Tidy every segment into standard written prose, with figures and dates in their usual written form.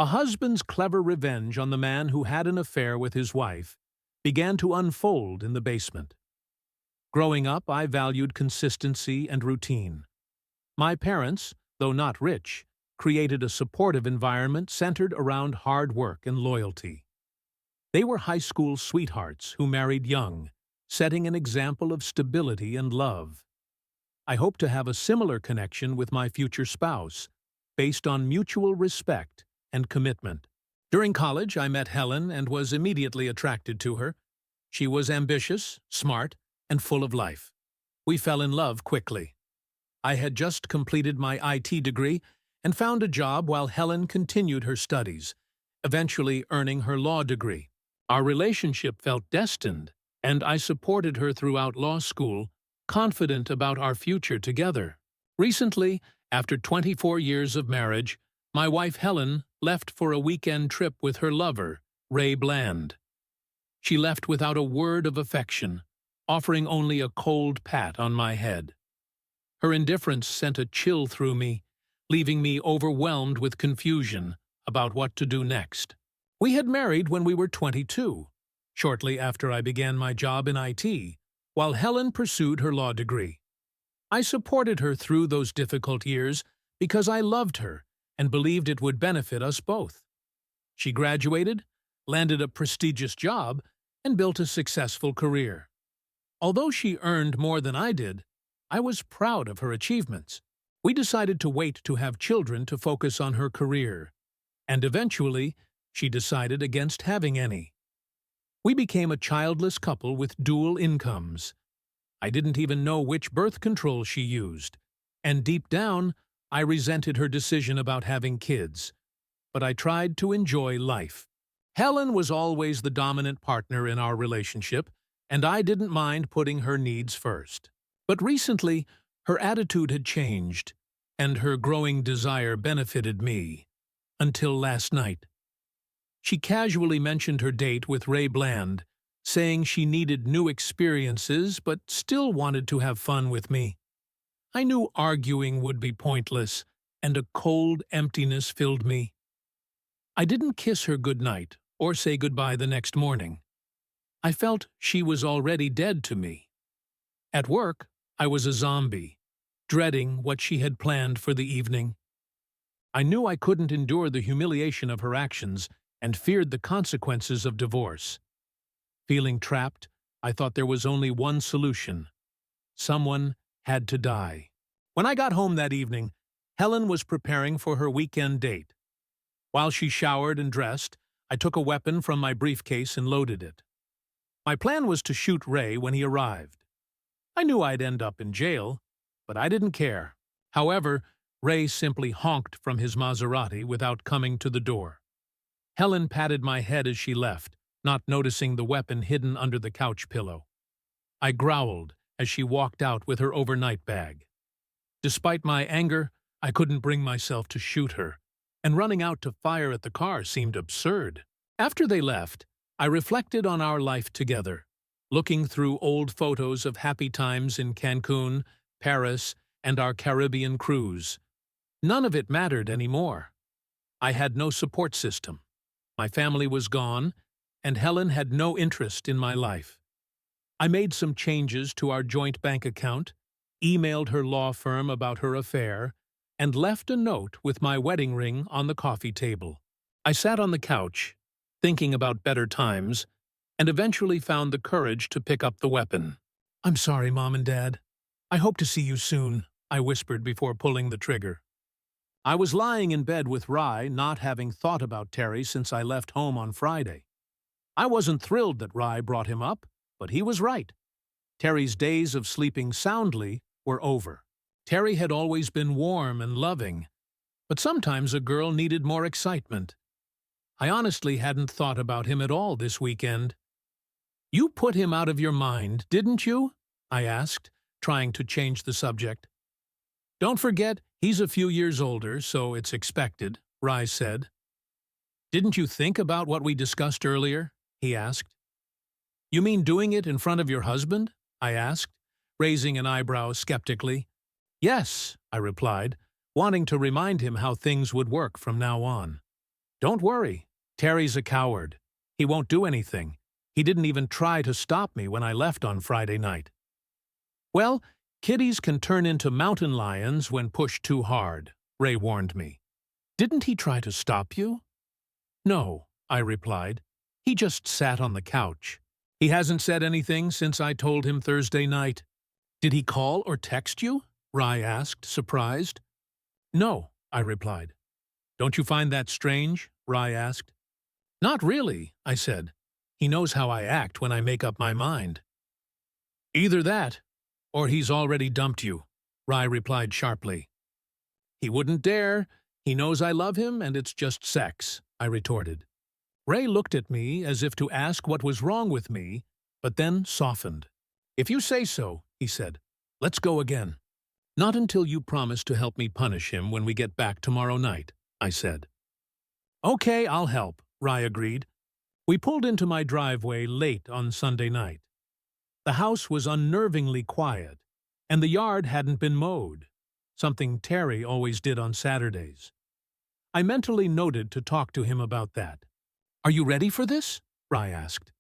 A husband's clever revenge on the man who had an affair with his wife began to unfold in the basement. Growing up, I valued consistency and routine. My parents, though not rich, created a supportive environment centered around hard work and loyalty. They were high school sweethearts who married young, setting an example of stability and love. I hope to have a similar connection with my future spouse, based on mutual respect and commitment. During college, I met Helen and was immediately attracted to her. She was ambitious, smart, and full of life. We fell in love quickly. I had just completed my IT degree and found a job while Helen continued her studies, eventually earning her law degree. Our relationship felt destined, and I supported her throughout law school, confident about our future together. Recently, after 24 years of marriage, my wife Helen left for a weekend trip with her lover, Ray Bland. She left without a word of affection, offering only a cold pat on my head. Her indifference sent a chill through me, leaving me overwhelmed with confusion about what to do next. We had married when we were 22, shortly after I began my job in IT, while Helen pursued her law degree. I supported her through those difficult years because I loved her and believed it would benefit us both. She graduated, landed a prestigious job, and built a successful career. Although she earned more than I did, I was proud of her achievements. We decided to wait to have children to focus on her career, and eventually, she decided against having any. We became a childless couple with dual incomes. I didn't even know which birth control she used, and deep down, I resented her decision about having kids. But I tried to enjoy life. Helen was always the dominant partner in our relationship, and I didn't mind putting her needs first. But recently, her attitude had changed, and her growing desire benefited me. Until last night. She casually mentioned her date with Ray Bland, saying she needed new experiences but still wanted to have fun with me. I knew arguing would be pointless, and a cold emptiness filled me. I didn't kiss her goodnight or say goodbye the next morning. I felt she was already dead to me. At work, I was a zombie, dreading what she had planned for the evening. I knew I couldn't endure the humiliation of her actions and feared the consequences of divorce. Feeling trapped, I thought there was only one solution. Someone had to die. When I got home that evening, Helen was preparing for her weekend date. While she showered and dressed, I took a weapon from my briefcase and loaded it. My plan was to shoot Ray when he arrived. I knew I'd end up in jail, but I didn't care. However, Ray simply honked from his Maserati without coming to the door. Helen patted my head as she left, not noticing the weapon hidden under the couch pillow. I growled as she walked out with her overnight bag. Despite my anger, I couldn't bring myself to shoot her, and running out to fire at the car seemed absurd. After they left, I reflected on our life together, looking through old photos of happy times in Cancun, Paris, and our Caribbean cruise. None of it mattered anymore. I had no support system. My family was gone, and Helen had no interest in my life. I made some changes to our joint bank account, emailed her law firm about her affair, and left a note with my wedding ring on the coffee table. I sat on the couch, thinking about better times, and eventually found the courage to pick up the weapon. "I'm sorry, Mom and Dad. I hope to see you soon," I whispered before pulling the trigger. I was lying in bed with Rye, not having thought about Terry since I left home on Friday. I wasn't thrilled that Rye brought him up, but he was right. Terry's days of sleeping soundly were over. Terry had always been warm and loving, but sometimes a girl needed more excitement. I honestly hadn't thought about him at all this weekend. "You put him out of your mind, didn't you?" I asked, trying to change the subject. "Don't forget, he's a few years older, so it's expected," Rye said. "Didn't you think about what we discussed earlier?" he asked. "You mean doing it in front of your husband?" I asked, raising an eyebrow skeptically. "Yes," I replied, wanting to remind him how things would work from now on. Don't worry. Terry's a coward. He won't do anything. He didn't even try to stop me when I left on Friday night. Well, kitties can turn into mountain lions when pushed too hard, Ray warned me. Didn't he try to stop you? No, I replied. He just sat on the couch. He hasn't said anything since I told him Thursday night. Did he call or text you? Rai asked, surprised. No, I replied. Don't you find that strange? Rai asked. Not really, I said. He knows how I act when I make up my mind. Either that, or he's already dumped you, Rai replied sharply. He wouldn't dare. He knows I love him and it's just sex, I retorted. Ray looked at me as if to ask what was wrong with me, but then softened. If you say so, he said. Let's go again. Not until you promise to help me punish him when we get back tomorrow night, I said. Okay, I'll help, Rai agreed. We pulled into my driveway late on Sunday night. The house was unnervingly quiet, and the yard hadn't been mowed, something Terry always did on Saturdays. I mentally noted to talk to him about that. Are you ready for this? Rai asked.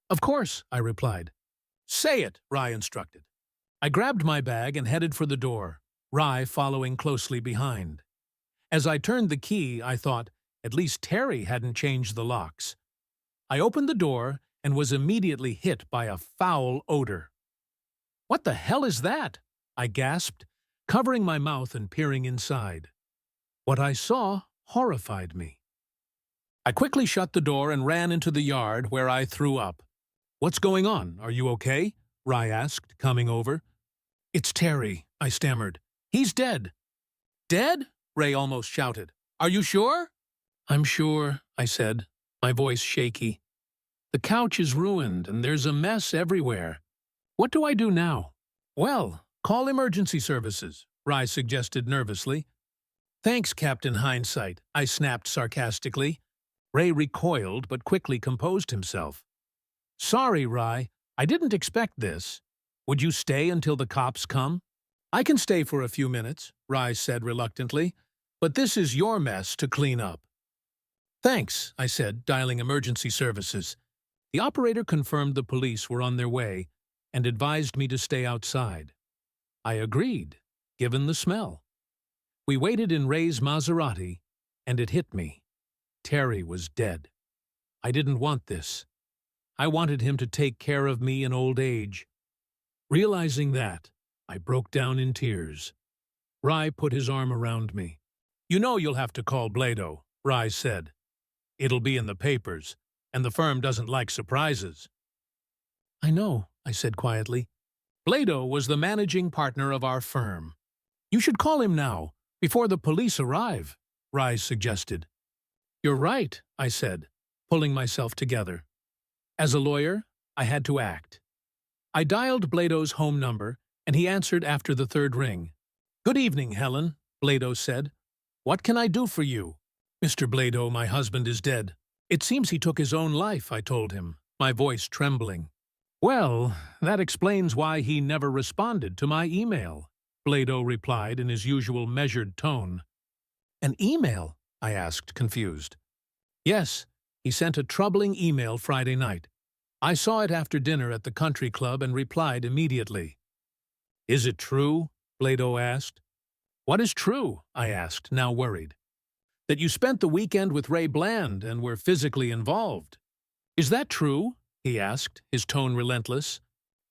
Of course, I replied. Say it, Rai instructed. I grabbed my bag and headed for the door, Rai following closely behind. As I turned the key, I thought, at least Terry hadn't changed the locks. I opened the door and was immediately hit by a foul odor. What the hell is that? I gasped, covering my mouth and peering inside. What I saw horrified me. I quickly shut the door and ran into the yard where I threw up. What's going on? Are you okay? Rai asked, coming over. It's Terry, I stammered. He's dead. Dead? Ray almost shouted. Are you sure? I'm sure, I said, my voice shaky. The couch is ruined and there's a mess everywhere. What do I do now? Well, call emergency services, Rai suggested nervously. Thanks, Captain Hindsight, I snapped sarcastically. Ray recoiled but quickly composed himself. Sorry, Rai, I didn't expect this. Would you stay until the cops come? I can stay for a few minutes, Rai said reluctantly, but this is your mess to clean up. Thanks, I said, dialing emergency services. The operator confirmed the police were on their way and advised me to stay outside. I agreed, given the smell. We waited in Ray's Maserati, and it hit me. Terry was dead. I didn't want this. I wanted him to take care of me in old age. Realizing that, I broke down in tears. Rai put his arm around me. You know you'll have to call Blado, Rai said. It'll be in the papers, and the firm doesn't like surprises. I know, I said quietly. Blado was the managing partner of our firm. You should call him now, before the police arrive, Rai suggested. You're right, I said, pulling myself together. As a lawyer, I had to act. I dialed Blado's home number, and he answered after the third ring. Good evening, Helen, Blado said. What can I do for you? Mr. Blado, my husband is dead. It seems he took his own life, I told him, my voice trembling. Well, that explains why he never responded to my email, Blado replied in his usual measured tone. An email? I asked, confused. Yes, he sent a troubling email Friday night. I saw it after dinner at the country club and replied immediately. Is it true? Blado asked. What is true? I asked, now worried. That you spent the weekend with Ray Bland and were physically involved. Is that true? He asked, his tone relentless.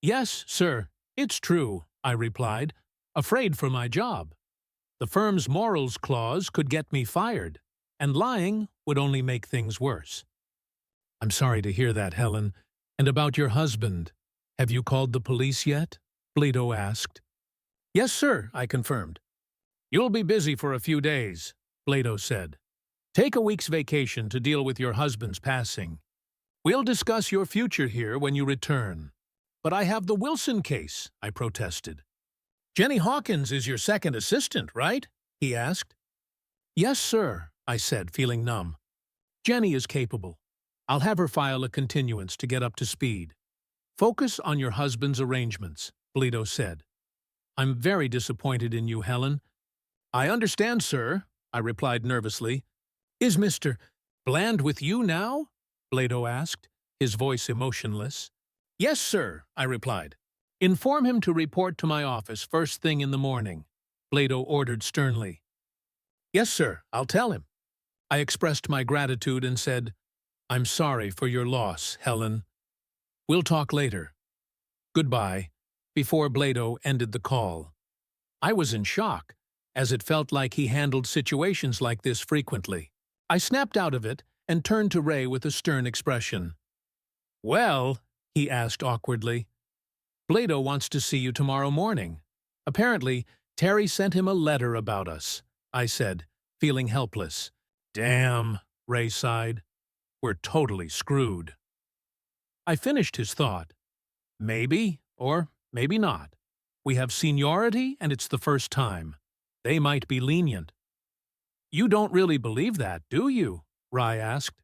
Yes, sir, it's true, I replied, afraid for my job. The firm's morals clause could get me fired, and lying would only make things worse. I'm sorry to hear that, Helen. And about your husband, have you called the police yet? Blado asked. Yes, sir, I confirmed. You'll be busy for a few days, Blado said. Take a week's vacation to deal with your husband's passing. We'll discuss your future here when you return. But I have the Wilson case, I protested. Jenny Hawkins is your second assistant, right? He asked. Yes, sir, I said, feeling numb. Jenny is capable. I'll have her file a continuance to get up to speed. Focus on your husband's arrangements, Blado said. I'm very disappointed in you, Helen. I understand, sir, I replied nervously. Is Mr. Bland with you now? Blado asked, his voice emotionless. Yes, sir, I replied. Inform him to report to my office first thing in the morning, Blado ordered sternly. Yes, sir, I'll tell him. I expressed my gratitude and said, I'm sorry for your loss, Helen. We'll talk later. Goodbye, before Blado ended the call. I was in shock, as it felt like he handled situations like this frequently. I snapped out of it and turned to Ray with a stern expression. Well, he asked awkwardly, Blado wants to see you tomorrow morning. Apparently, Terry sent him a letter about us, I said, feeling helpless. Damn, Ray sighed. We're totally screwed. I finished his thought. Maybe, or maybe not. We have seniority and it's the first time. They might be lenient. You don't really believe that, do you? Rai asked.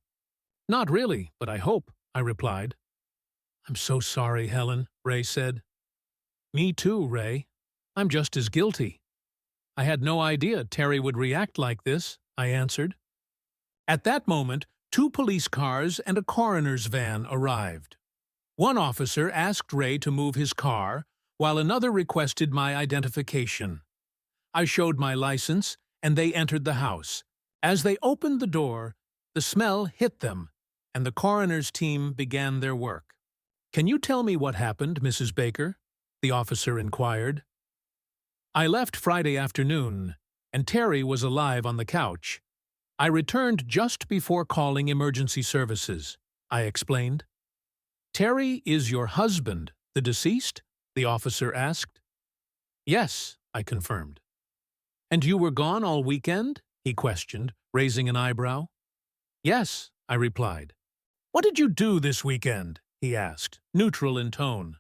Not really, but I hope, I replied. I'm so sorry, Helen, Ray said. Me too, Ray. I'm just as guilty. I had no idea Terry would react like this, I answered. At that moment, 2 police cars and a coroner's van arrived. One officer asked Ray to move his car, while another requested my identification. I showed my license, and they entered the house. As they opened the door, the smell hit them, and the coroner's team began their work. Can you tell me what happened, Mrs. Baker? The officer inquired. I left Friday afternoon, and Terry was alive on the couch. I returned just before calling emergency services, I explained. Terry is your husband, the deceased? The officer asked. Yes, I confirmed. And you were gone all weekend? He questioned, raising an eyebrow. Yes, I replied. What did you do this weekend? He asked, neutral in tone.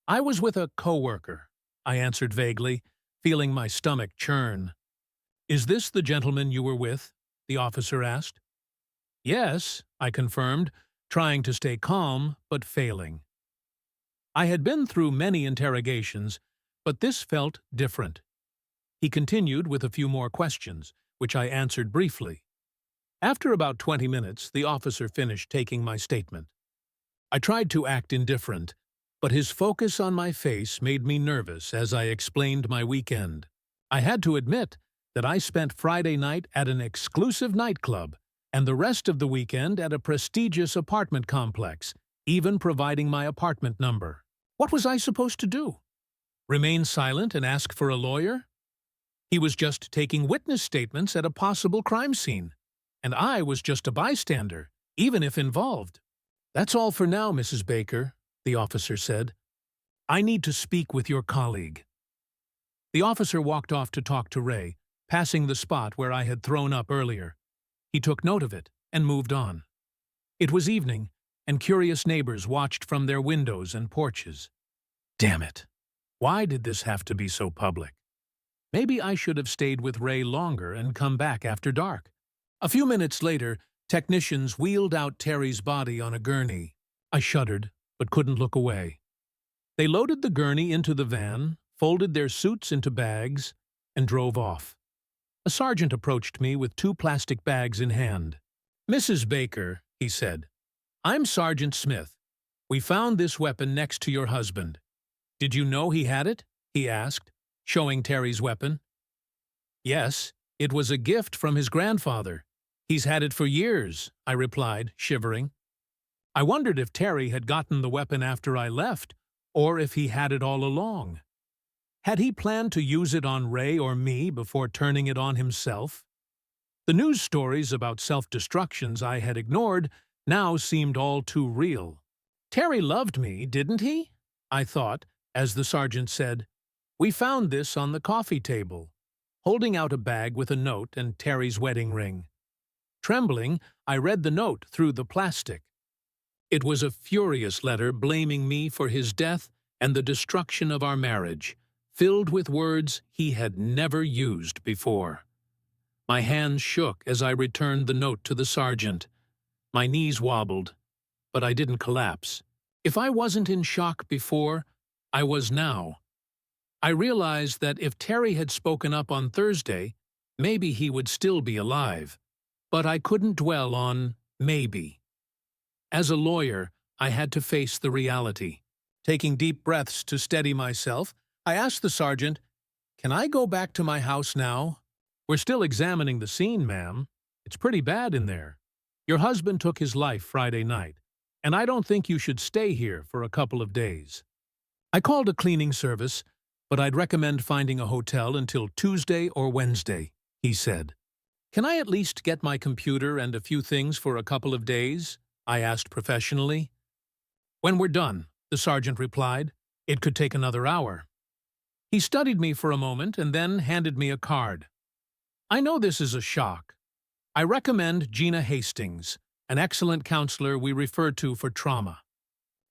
I was with a coworker, I answered vaguely, feeling my stomach churn. Is this the gentleman you were with? The officer asked. Yes, I confirmed, trying to stay calm, but failing. I had been through many interrogations, but this felt different. He continued with a few more questions, which I answered briefly. After about 20 minutes, the officer finished taking my statement. I tried to act indifferent, but his focus on my face made me nervous as I explained my weekend. I had to admit that I spent Friday night at an exclusive nightclub and the rest of the weekend at a prestigious apartment complex, even providing my apartment number. What was I supposed to do? Remain silent and ask for a lawyer? He was just taking witness statements at a possible crime scene, and I was just a bystander, even if involved. That's all for now, Mrs. Baker, the officer said. I need to speak with your colleague. The officer walked off to talk to Ray, passing the spot where I had thrown up earlier. He took note of it and moved on. It was evening, and curious neighbors watched from their windows and porches. Damn it! Why did this have to be so public? Maybe I should have stayed with Ray longer and come back after dark. A few minutes later, technicians wheeled out Terry's body on a gurney. I shuddered, but couldn't look away. They loaded the gurney into the van, folded their suits into bags, and drove off. A sergeant approached me with 2 plastic bags in hand. Mrs. Baker, he said, I'm Sergeant Smith. We found this weapon next to your husband. Did you know he had it? He asked, showing Terry's weapon. Yes, it was a gift from his grandfather. He's had it for years, I replied, shivering. I wondered if Terry had gotten the weapon after I left, or if he had it all along. Had he planned to use it on Ray or me before turning it on himself? The news stories about self-destructions I had ignored now seemed all too real. Terry loved me, didn't he? I thought, as the sergeant said, We found this on the coffee table, holding out a bag with a note and Terry's wedding ring. Trembling, I read the note through the plastic. It was a furious letter blaming me for his death and the destruction of our marriage, filled with words he had never used before. My hands shook as I returned the note to the sergeant. My knees wobbled, but I didn't collapse. If I wasn't in shock before, I was now. I realized that if Terry had spoken up on Thursday, maybe he would still be alive. But I couldn't dwell on maybe. As a lawyer, I had to face the reality. Taking deep breaths to steady myself, I asked the sergeant, "Can I go back to my house now?" "We're still examining the scene, ma'am. It's pretty bad in there. Your husband took his life Friday night, and I don't think you should stay here for a couple of days." I called a cleaning service, but I'd recommend finding a hotel until Tuesday or Wednesday, he said. "Can I at least get my computer and a few things for a couple of days?" I asked professionally. "When we're done," the sergeant replied. "It could take another hour." He studied me for a moment and then handed me a card. "I know this is a shock. I recommend Gina Hastings, an excellent counselor we refer to for trauma.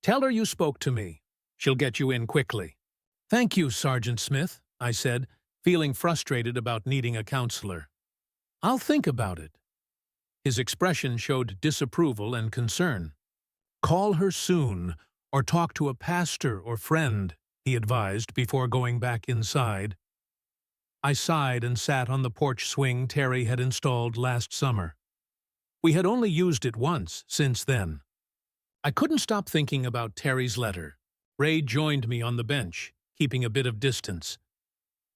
Tell her you spoke to me. She'll get you in quickly." "Thank you, Sergeant Smith," I said, feeling frustrated about needing a counselor. "I'll think about it." His expression showed disapproval and concern. "Call her soon, or talk to a pastor or friend," he advised before going back inside. I sighed and sat on the porch swing Terry had installed last summer. We had only used it once since then. I couldn't stop thinking about Terry's letter. Ray joined me on the bench, keeping a bit of distance.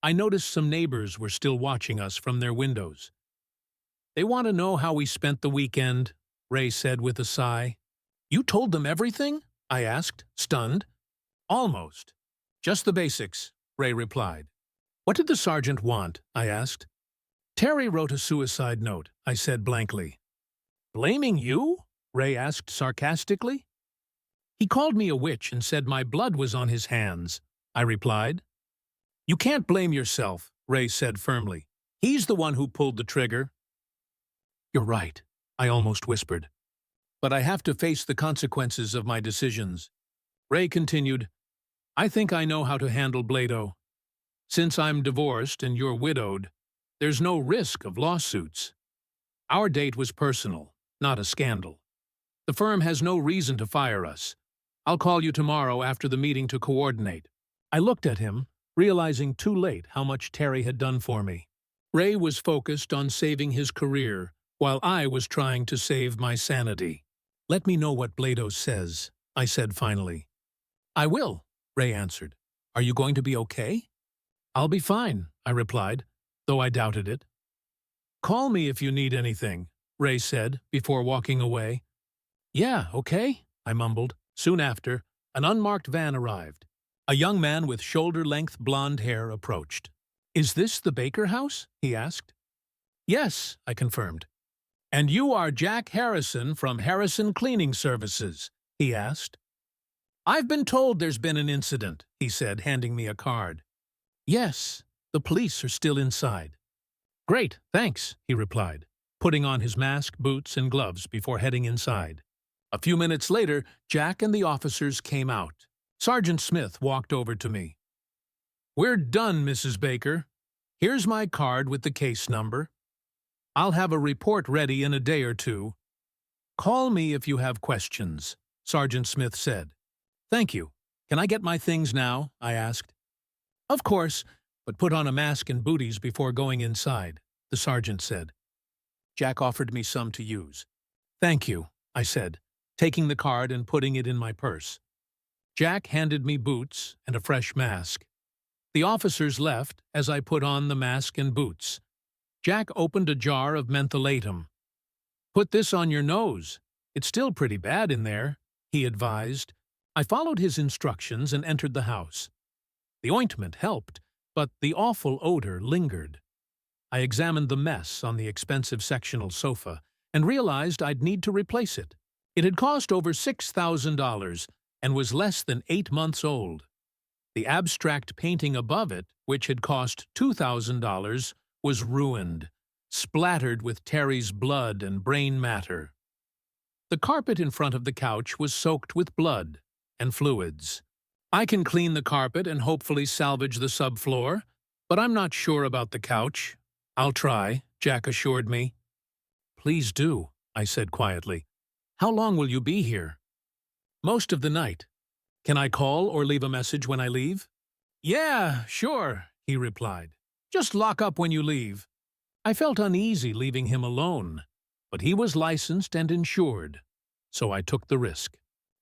I noticed some neighbors were still watching us from their windows. "They want to know how we spent the weekend," Ray said with a sigh. "You told them everything?" I asked, stunned. "Almost. Just the basics," Ray replied. "What did the sergeant want?" I asked. "Terry wrote a suicide note," I said blankly. "Blaming you?" Ray asked sarcastically. "He called me a witch and said my blood was on his hands," I replied. "You can't blame yourself," Ray said firmly. "He's the one who pulled the trigger." "You're right," I almost whispered. "But I have to face the consequences of my decisions." Ray continued, "I think I know how to handle Blado. Since I'm divorced and you're widowed, there's no risk of lawsuits. Our date was personal, not a scandal. The firm has no reason to fire us. I'll call you tomorrow after the meeting to coordinate." I looked at him, realizing too late how much Terry had done for me. Ray was focused on saving his career, while I was trying to save my sanity. "Let me know what Blado says," I said finally. "I will," Ray answered. "Are you going to be okay?" "I'll be fine," I replied, though I doubted it. "Call me if you need anything," Ray said before walking away. "Yeah, okay," I mumbled. Soon after, an unmarked van arrived. A young man with shoulder-length blonde hair approached. "Is this the Baker house?" he asked. "Yes," I confirmed. "And you are Jack Harrison from Harrison Cleaning Services?" he asked. "I've been told there's been an incident," he said, handing me a card. "Yes, the police are still inside." "Great, thanks," he replied, putting on his mask, boots, and gloves before heading inside. A few minutes later, Jack and the officers came out. Sergeant Smith walked over to me. "We're done, Mrs. Baker. Here's my card with the case number. I'll have a report ready in a day or two. Call me if you have questions," Sergeant Smith said. "Thank you. Can I get my things now?" I asked. "Of course, but put on a mask and booties before going inside," the sergeant said. Jack offered me some to use. "Thank you," I said, taking the card and putting it in my purse. Jack handed me boots and a fresh mask. The officers left as I put on the mask and boots. Jack opened a jar of mentholatum. "Put this on your nose. It's still pretty bad in there," he advised. I followed his instructions and entered the house. The ointment helped, but the awful odor lingered. I examined the mess on the expensive sectional sofa and realized I'd need to replace it. It had cost over $6,000 and was less than 8 months old. The abstract painting above it, which had cost $2,000, was ruined, splattered with Terry's blood and brain matter. The carpet in front of the couch was soaked with blood and fluids. "I can clean the carpet and hopefully salvage the subfloor, but I'm not sure about the couch." "I'll try," Jack assured me. "Please do," I said quietly. "How long will you be here?" "Most of the night. Can I call or leave a message when I leave?" "Yeah, sure," he replied. "Just lock up when you leave." I felt uneasy leaving him alone. but he was licensed and insured, so I took the risk.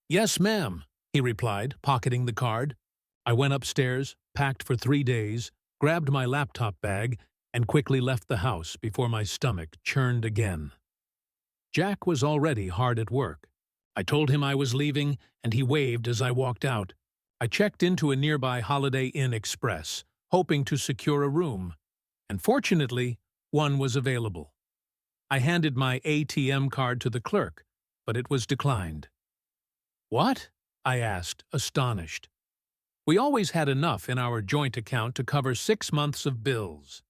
"Yes, ma'am," he replied, pocketing the card. I went upstairs, packed for 3 days, grabbed my laptop bag, and quickly left the house before my stomach churned again. Jack was already hard at work. I told him I was leaving, and he waved as I walked out. I checked into a nearby Holiday Inn Express, hoping to secure a room, and fortunately, one was available. I handed my ATM card to the clerk, but it was declined. "What?" I asked, astonished. We always had enough in our joint account to cover 6 months of bills.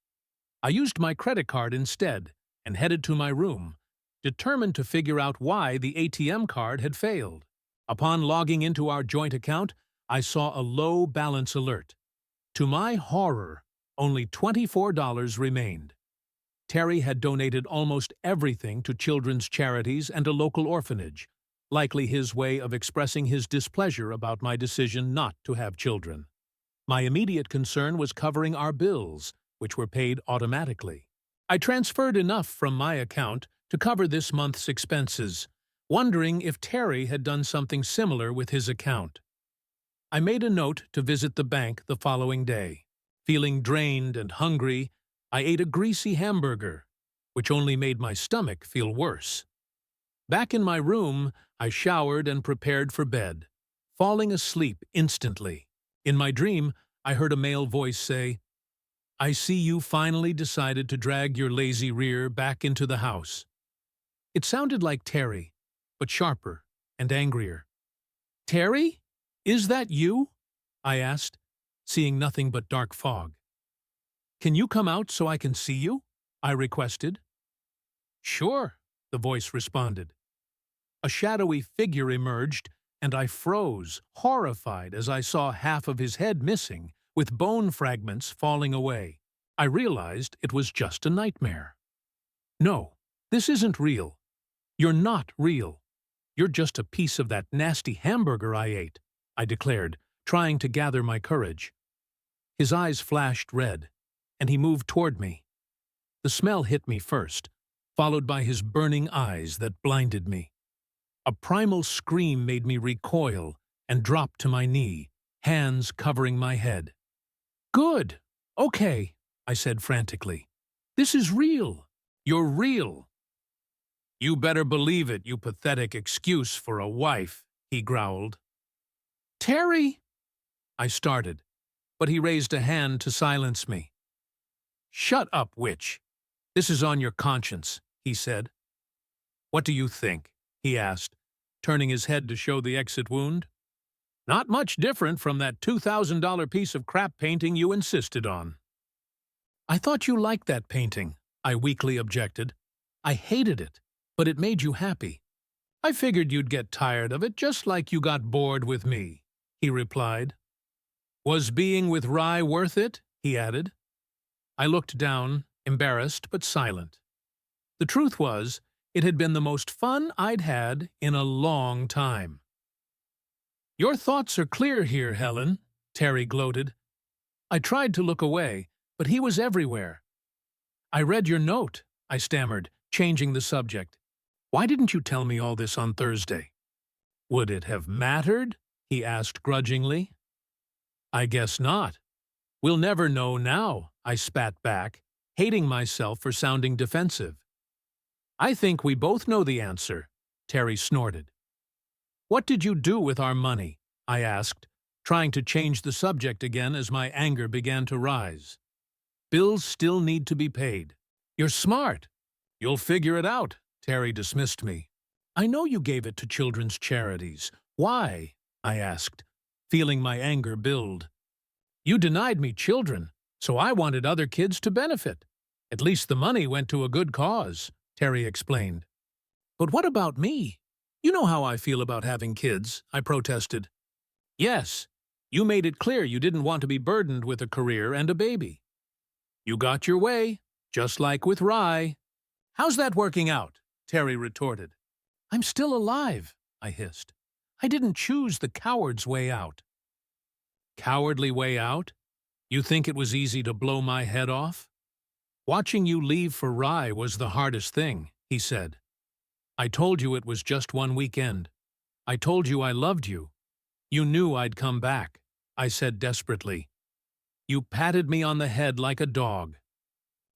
I used my credit card instead and headed to my room, determined to figure out why the ATM card had failed. Upon logging into our joint account, I saw a low balance alert. To my horror, only $24 remained. Terry had donated almost everything to children's charities and a local orphanage, likely his way of expressing his displeasure about my decision not to have children. My immediate concern was covering our bills, which were paid automatically. I transferred enough from my account to cover this month's expenses, wondering if Terry had done something similar with his account. I made a note to visit the bank the following day. Feeling drained and hungry, I ate a greasy hamburger, which only made my stomach feel worse. Back in my room, I showered and prepared for bed, falling asleep instantly. In my dream, I heard a male voice say, "I see you finally decided to drag your lazy rear back into the house." It sounded like Terry, but sharper and angrier. "Terry? Is that you?" I asked, seeing nothing but dark fog. "Can you come out so I can see you?" I requested. "Sure," the voice responded. A shadowy figure emerged, and I froze, horrified as I saw half of his head missing, with bone fragments falling away. I realized it was just a nightmare. "No, this isn't real. You're not real. You're just a piece of that nasty hamburger I ate," I declared, trying to gather my courage. His eyes flashed red, and he moved toward me. The smell hit me first, followed by his burning eyes that blinded me. A primal scream made me recoil and drop to my knee, hands covering my head. "Good. Okay," I said frantically. "This is real. You're real." "You better believe it, you pathetic excuse for a wife," he growled. "Terry!" I started, but he raised a hand to silence me. "Shut up, witch. This is on your conscience," he said. "What do you think?" he asked, turning his head to show the exit wound. "Not much different from that $2,000 piece of crap painting you insisted on." "I thought you liked that painting," I weakly objected. "I hated it, but it made you happy." "I figured you'd get tired of it just like you got bored with me," he replied. "Was being with Rye worth it?" he added. I looked down, embarrassed but silent. The truth was, it had been the most fun I'd had in a long time. "Your thoughts are clear here, Helen," Terry gloated. I tried to look away, but he was everywhere. "I read your note," I stammered, changing the subject. "Why didn't you tell me all this on Thursday?" "Would it have mattered?" he asked grudgingly. "I guess not. We'll never know now," I spat back, hating myself for sounding defensive. "I think we both know the answer," Terry snorted. "What did you do with our money?" I asked, trying to change the subject again as my anger began to rise. "Bills still need to be paid." "You're smart. You'll figure it out," Terry dismissed me. "I know you gave it to children's charities. Why?" I asked, feeling my anger build. "You denied me children, so I wanted other kids to benefit. At least the money went to a good cause," Terry explained. "But what about me? You know how I feel about having kids," I protested. "Yes, you made it clear you didn't want to be burdened with a career and a baby. You got your way, just like with Rye." "How's that working out?" Terry retorted. "I'm still alive," I hissed. "I didn't choose the coward's way out." "Cowardly way out? You think it was easy to blow my head off?" "Watching you leave for Rye was the hardest thing," he said. I told you it was just one weekend. I told you I loved you. You knew I'd come back, I said desperately. You patted me on the head like a dog.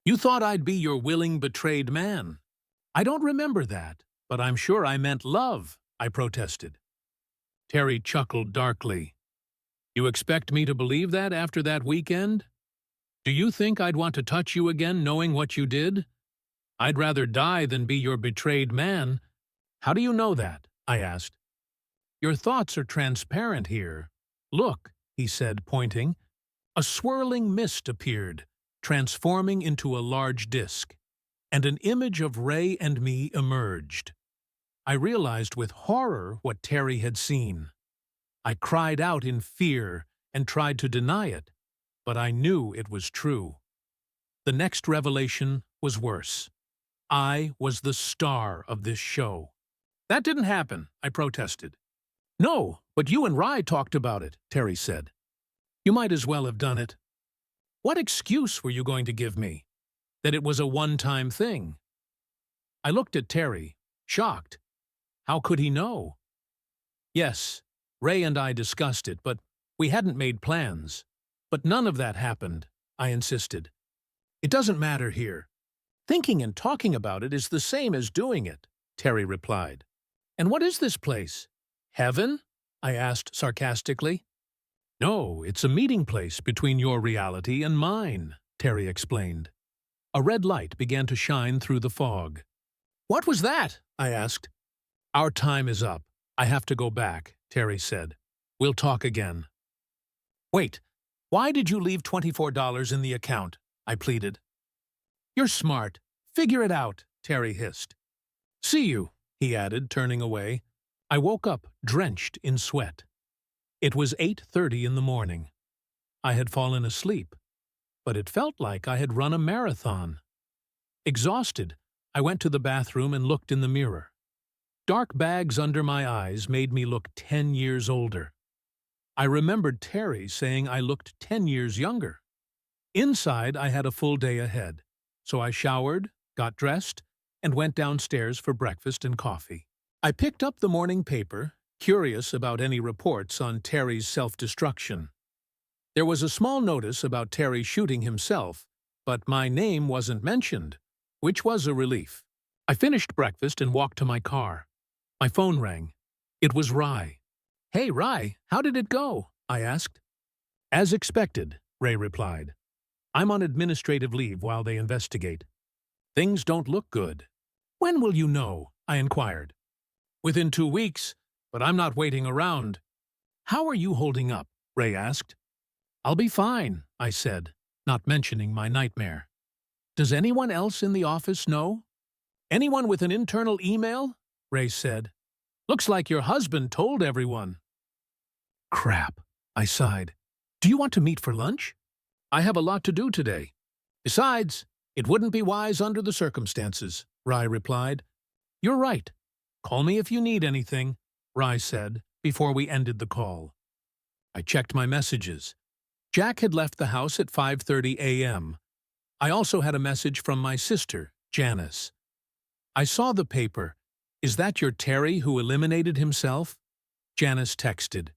You thought I'd be your willing, betrayed man. I don't remember that, but I'm sure I meant love, I protested. Terry chuckled darkly. You expect me to believe that after that weekend? Do you think I'd want to touch you again knowing what you did? I'd rather die than be your betrayed man. How do you know that? I asked. Your thoughts are transparent here. Look, he said, pointing. A swirling mist appeared, transforming into a large disk, and an image of Ray and me emerged. I realized with horror what Terry had seen. I cried out in fear and tried to deny it, but I knew it was true. The next revelation was worse. I was the star of this show. That didn't happen, I protested. No, but you and Rye talked about it, Terry said. You might as well have done it. What excuse were you going to give me? That it was a one-time thing? I looked at Terry, shocked. How could he know? Yes, Ray and I discussed it, but we hadn't made plans. But none of that happened, I insisted. It doesn't matter here. Thinking and talking about it is the same as doing it, Terry replied. And what is this place? Heaven? I asked sarcastically. No, it's a meeting place between your reality and mine, Terry explained. A red light began to shine through the fog. What was that? I asked. Our time is up. I have to go back, Terry said. We'll talk again. Wait, why did you leave $24 in the account? I pleaded. You're smart. Figure it out, Terry hissed. See you, he added, turning away. I woke up, drenched in sweat. It was 8:30 in the morning. I had fallen asleep, but it felt like I had run a marathon. Exhausted, I went to the bathroom and looked in the mirror. Dark bags under my eyes made me look 10 years older. I remembered Terry saying I looked 10 years younger. Inside, I had a full day ahead, so I showered, got dressed, and went downstairs for breakfast and coffee. I picked up the morning paper, curious about any reports on Terry's self-destruction. There was a small notice about Terry shooting himself, but my name wasn't mentioned, which was a relief. I finished breakfast and walked to my car. My phone rang. It was Rye. Hey, Rye, how did it go? I asked. As expected, Ray replied. I'm on administrative leave while they investigate. Things don't look good. When will you know? I inquired. Within 2 weeks, but I'm not waiting around. How are you holding up? Ray asked. I'll be fine, I said, not mentioning my nightmare. Does anyone else in the office know? Anyone with an internal email? Ray said. Looks like your husband told everyone. Crap, I sighed. Do you want to meet for lunch? I have a lot to do today. Besides, it wouldn't be wise under the circumstances, Rye replied. You're right. Call me if you need anything, Rye said before we ended the call. I checked my messages. Jack had left the house at 5:30 a.m. I also had a message from my sister, Janice. I saw the paper. Is that your Terry who eliminated himself? Janice texted.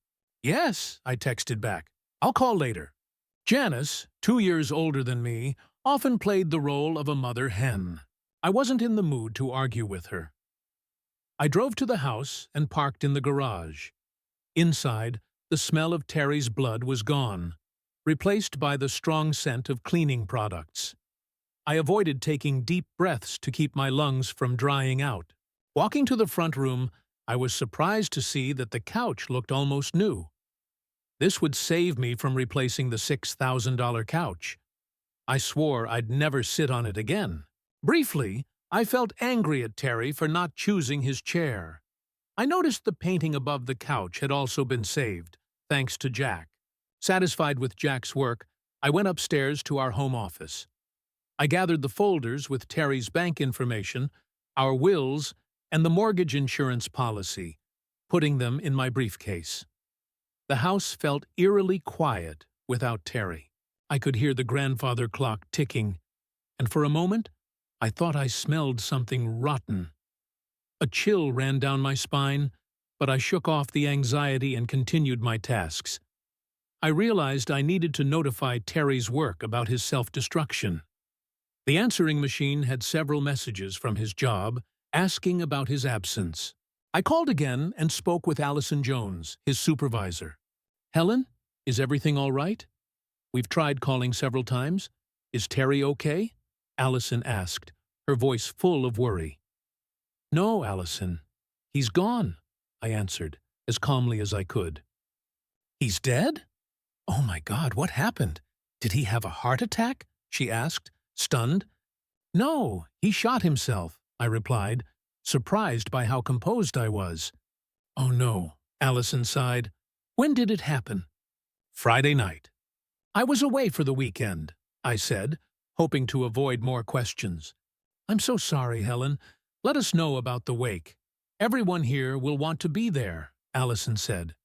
Yes, I texted back. I'll call later. Janice, 2 years older than me, often played the role of a mother hen. I wasn't in the mood to argue with her. I drove to the house and parked in the garage. Inside, the smell of Terry's blood was gone, replaced by the strong scent of cleaning products. I avoided taking deep breaths to keep my lungs from drying out. Walking to the front room, I was surprised to see that the couch looked almost new. This would save me from replacing the $6,000 couch. I swore I'd never sit on it again. Briefly, I felt angry at Terry for not choosing his chair. I noticed the painting above the couch had also been saved, thanks to Jack. Satisfied with Jack's work, I went upstairs to our home office. I gathered the folders with Terry's bank information, our wills, and the mortgage insurance policy, putting them in my briefcase. The house felt eerily quiet without Terry. I could hear the grandfather clock ticking, and for a moment, I thought I smelled something rotten. A chill ran down my spine, but I shook off the anxiety and continued my tasks. I realized I needed to notify Terry's work about his self-destruction. The answering machine had several messages from his job asking about his absence. I called again and spoke with Allison Jones, his supervisor. "Helen, is everything all right? We've tried calling several times. Is Terry okay?" Allison asked, her voice full of worry. "No, Allison. He's gone," I answered, as calmly as I could. "He's dead? Oh my God, what happened? Did he have a heart attack?" she asked, stunned. "No, he shot himself," I replied, surprised by how composed I was. "Oh no," Allison sighed. "When did it happen?" "Friday night." "I was away for the weekend," I said, hoping to avoid more questions. "I'm so sorry, Helen. Let us know about the wake. Everyone here will want to be there," Allison said.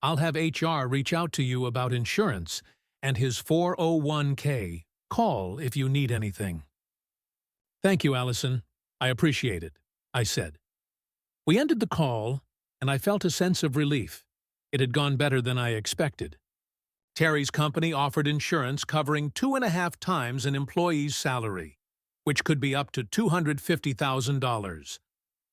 "I'll have HR reach out to you about insurance and his 401k. Call if you need anything." "Thank you, Allison. I appreciate it," I said. We ended the call, and I felt a sense of relief. It had gone better than I expected. Terry's company offered insurance covering 2.5 times an employee's salary, which could be up to $250,000.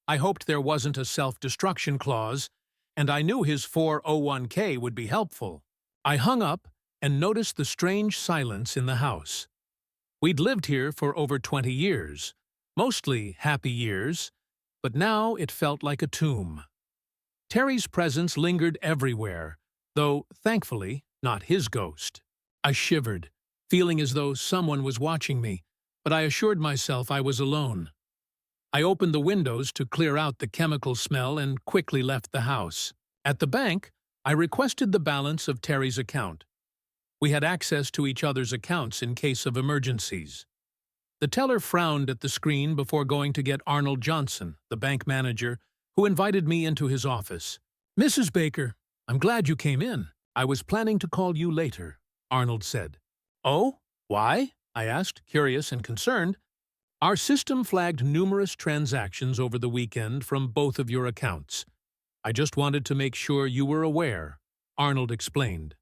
I hoped there wasn't a self-destruction clause, and I knew his 401k would be helpful. I hung up and noticed the strange silence in the house. We'd lived here for over 20 years, mostly happy years, but now it felt like a tomb. Terry's presence lingered everywhere, though, thankfully, not his ghost. I shivered, feeling as though someone was watching me, but I assured myself I was alone. I opened the windows to clear out the chemical smell and quickly left the house. At the bank, I requested the balance of Terry's account. We had access to each other's accounts in case of emergencies. The teller frowned at the screen before going to get Arnold Johnson, the bank manager, who invited me into his office. "Mrs. Baker, I'm glad you came in. I was planning to call you later," Arnold said. "Oh, why?" I asked, curious and concerned. "Our system flagged numerous transactions over the weekend from both of your accounts. I just wanted to make sure you were aware," Arnold explained.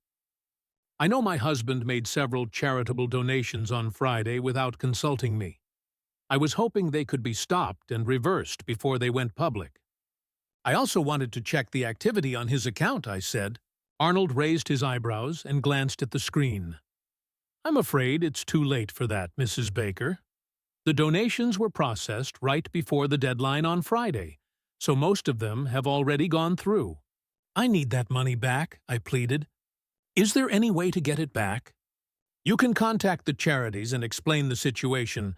"I know my husband made several charitable donations on Friday without consulting me. I was hoping they could be stopped and reversed before they went public." "I also wanted to check the activity on his account," I said. Arnold raised his eyebrows and glanced at the screen. "I'm afraid it's too late for that, Mrs. Baker. The donations were processed right before the deadline on Friday, so most of them have already gone through." "I need that money back," I pleaded. "Is there any way to get it back?" "You can contact the charities and explain the situation,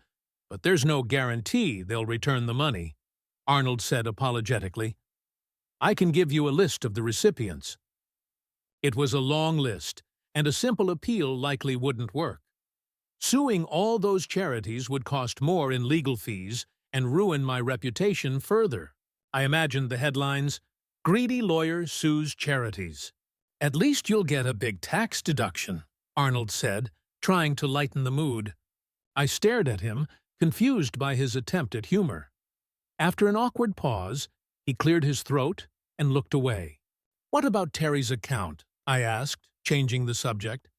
but there's no guarantee they'll return the money," Arnold said apologetically. "I can give you a list of the recipients." It was a long list, and a simple appeal likely wouldn't work. Suing all those charities would cost more in legal fees and ruin my reputation further. I imagined the headlines, "Greedy Lawyer Sues Charities." "At least you'll get a big tax deduction," Arnold said, trying to lighten the mood. I stared at him, confused by his attempt at humor. After an awkward pause, he cleared his throat and looked away. "What about Terry's account?" I asked, changing the subject.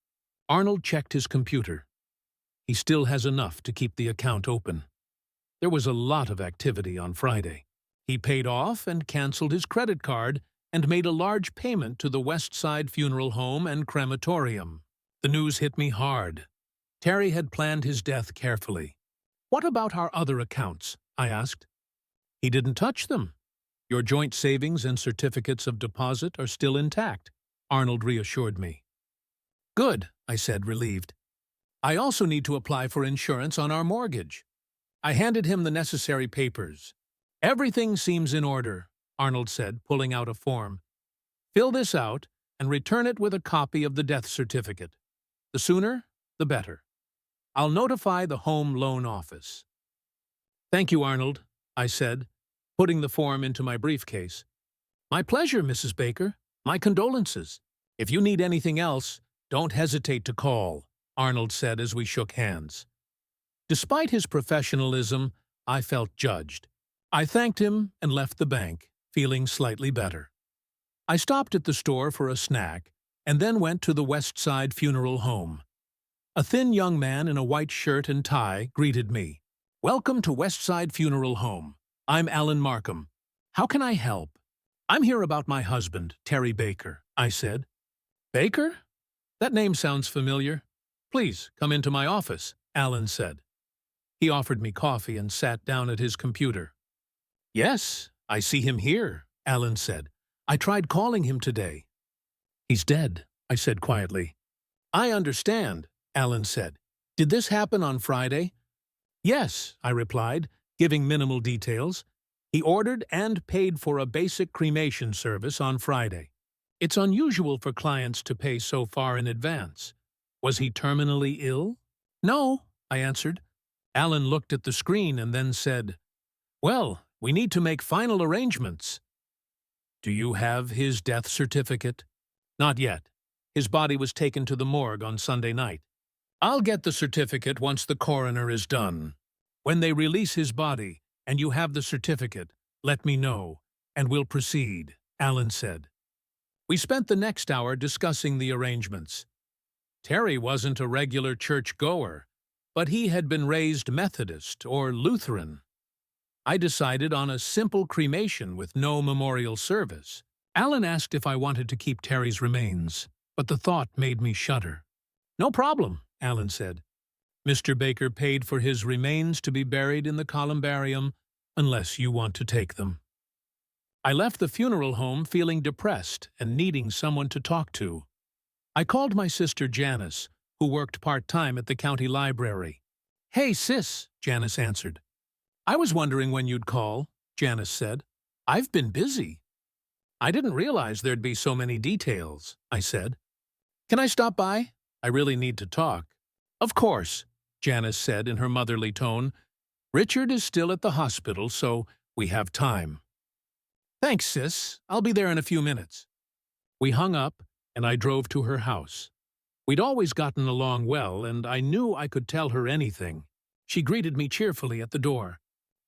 Arnold checked his computer. "He still has enough to keep the account open. There was a lot of activity on Friday. He paid off and canceled his credit card and made a large payment to the West Side Funeral Home and Crematorium." The news hit me hard. Terry had planned his death carefully. "What about our other accounts?" I asked. "He didn't touch them. Your joint savings and certificates of deposit are still intact," Arnold reassured me. "Good," I said, relieved. "I also need to apply for insurance on our mortgage." I handed him the necessary papers. "Everything seems in order," Arnold said, pulling out a form. "Fill this out and return it with a copy of the death certificate. The sooner, the better. I'll notify the home loan office." "Thank you, Arnold," I said, putting the form into my briefcase. "My pleasure, Mrs. Baker. My condolences. If you need anything else, don't hesitate to call," Arnold said as we shook hands. Despite his professionalism, I felt judged. I thanked him and left the bank, feeling slightly better. I stopped at the store for a snack and then went to the West Side Funeral Home. A thin young man in a white shirt and tie greeted me. "Welcome to West Side Funeral Home. I'm Alan Markham. How can I help?" "I'm here about my husband, Terry Baker," I said. "Baker? That name sounds familiar. Please come into my office," Alan said. He offered me coffee and sat down at his computer. "Yes, I see him here," Alan said. "I tried calling him today." "He's dead," I said quietly. "I understand," Alan said. "Did this happen on Friday?" "Yes," I replied, giving minimal details. "He ordered and paid for a basic cremation service on Friday. It's unusual for clients to pay so far in advance. Was he terminally ill?" "No," I answered. Alan looked at the screen and then said, "Well, we need to make final arrangements." "Do you have his death certificate?" "Not yet. His body was taken to the morgue on Sunday night. I'll get the certificate once the coroner is done. When they release his body and you have the certificate, let me know, and we'll proceed," Alan said. We spent the next hour discussing the arrangements. Terry wasn't a regular church-goer, but he had been raised Methodist or Lutheran. I decided on a simple cremation with no memorial service. Alan asked if I wanted to keep Terry's remains, but the thought made me shudder. "No problem," Alan said. "Mr. Baker paid for his remains to be buried in the columbarium unless you want to take them." I left the funeral home feeling depressed and needing someone to talk to. I called my sister Janice, who worked part-time at the county library. "Hey, sis," Janice answered. "I was wondering when you'd call," Janice said. "I've been busy." "I didn't realize there'd be so many details," I said. "Can I stop by? I really need to talk." "Of course," Janice said in her motherly tone. "Richard is still at the hospital, so we have time." "Thanks, sis. I'll be there in a few minutes." We hung up, and I drove to her house. We'd always gotten along well, and I knew I could tell her anything. She greeted me cheerfully at the door.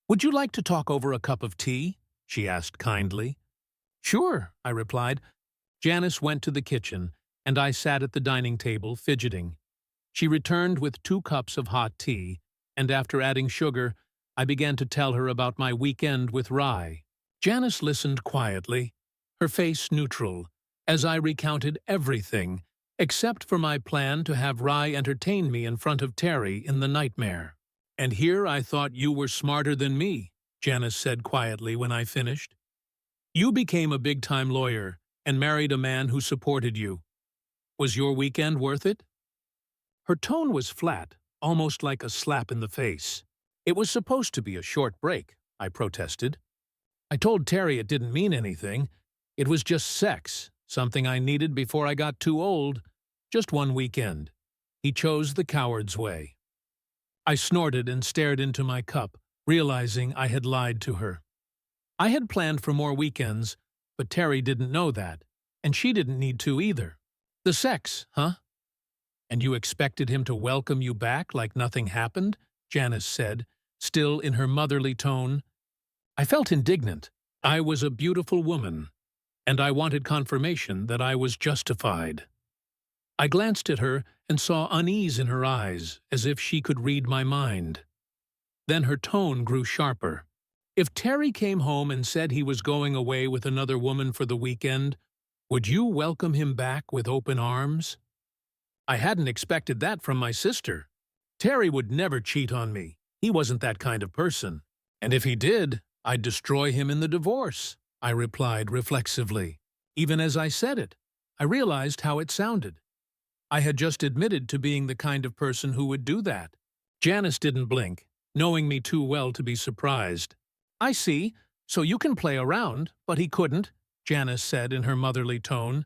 "Would you like to talk over a cup of tea?" she asked kindly. "Sure," I replied. Janice went to the kitchen, and I sat at the dining table, fidgeting. She returned with 2 cups of hot tea, and after adding sugar, I began to tell her about my weekend with Rye. Janice listened quietly, her face neutral, as I recounted everything, except for my plan to have Rye entertain me in front of Terry in the nightmare. "And here I thought you were smarter than me," Janice said quietly when I finished. "You became a big-time lawyer and married a man who supported you. Was your weekend worth it?" Her tone was flat, almost like a slap in the face. "It was supposed to be a short break," I protested. "I told Terry it didn't mean anything. It was just sex, something I needed before I got too old. Just one weekend. He chose the coward's way." I snorted and stared into my cup, realizing I had lied to her. I had planned for more weekends, but Terry didn't know that, and she didn't need to either. "The sex, huh? And you expected him to welcome you back like nothing happened?" Janice said, still in her motherly tone. I felt indignant. I was a beautiful woman, and I wanted confirmation that I was justified. I glanced at her and saw unease in her eyes, as if she could read my mind. Then her tone grew sharper. "If Terry came home and said he was going away with another woman for the weekend, would you welcome him back with open arms?" I hadn't expected that from my sister. Terry would never cheat on me. He wasn't that kind of person. And if he did, I'd destroy him in the divorce, I replied reflexively. Even as I said it, I realized how it sounded. I had just admitted to being the kind of person who would do that. Janice didn't blink, knowing me too well to be surprised. "I see, so you can play around, but he couldn't," Janice said in her motherly tone.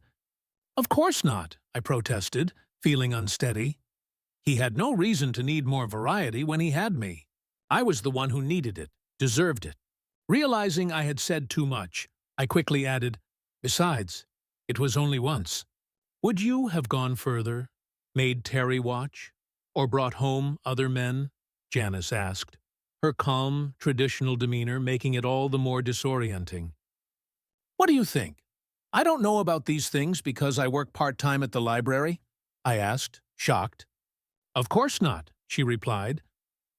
"Of course not," I protested, feeling unsteady. He had no reason to need more variety when he had me. I was the one who needed it, deserved it. Realizing I had said too much, I quickly added, "Besides, it was only once." "Would you have gone further, made Terry watch, or brought home other men?" Janice asked. her calm, traditional demeanor making it all the more disorienting. "What do you think? I don't know about these things because I work part-time at the library?" I asked, shocked. "Of course not," she replied.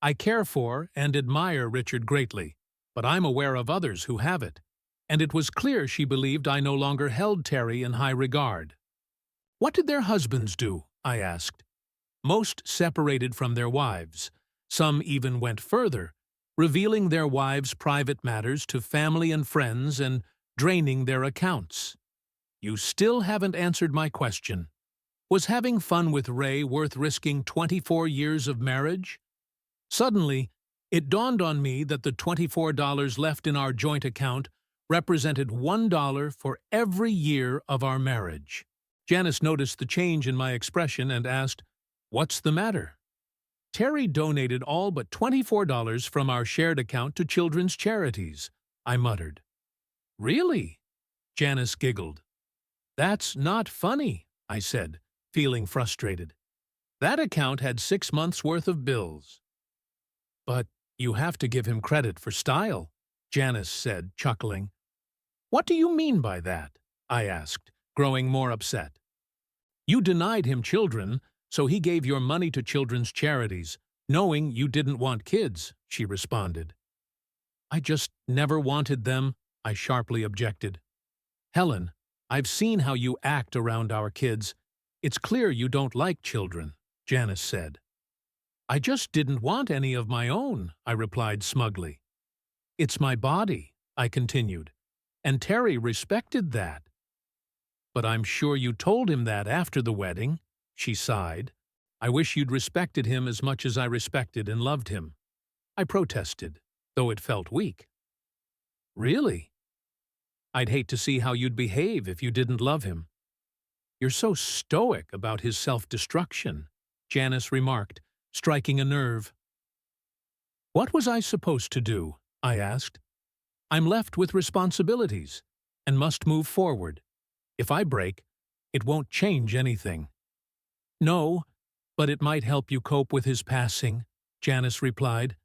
"I care for and admire Richard greatly, but I'm aware of others who have it." And it was clear she believed I no longer held Terry in high regard. "What did their husbands do?" I asked. "Most separated from their wives. Some even went further, revealing their wives' private matters to family and friends and draining their accounts." "You still haven't answered my question. Was having fun with Ray worth risking 24 years of marriage?" Suddenly, it dawned on me that the $24 left in our joint account represented $1 for every year of our marriage. Janice noticed the change in my expression and asked, "What's the matter?" "Terry donated all but $24 from our shared account to children's charities," I muttered. "Really?" Janice giggled. "That's not funny," I said, feeling frustrated. "That account had 6 months' worth of bills." "But you have to give him credit for style," Janice said, chuckling. "What do you mean by that?" I asked, growing more upset. "You denied him children, so he gave your money to children's charities, knowing you didn't want kids," she responded. "I just never wanted them," I sharply objected. "Helen, I've seen how you act around our kids. It's clear you don't like children," Janice said. "I just didn't want any of my own," I replied smugly. "It's my body," I continued, "and Terry respected that." "But I'm sure you told him that after the wedding," she sighed. "I wish you'd respected him as much as I respected and loved him," I protested, though it felt weak. "Really? I'd hate to see how you'd behave if you didn't love him." "You're so stoic about his self-destruction," Janice remarked, striking a nerve. "What was I supposed to do?" I asked. "I'm left with responsibilities and must move forward. If I break, it won't change anything." "No, but it might help you cope with his passing," Janice replied.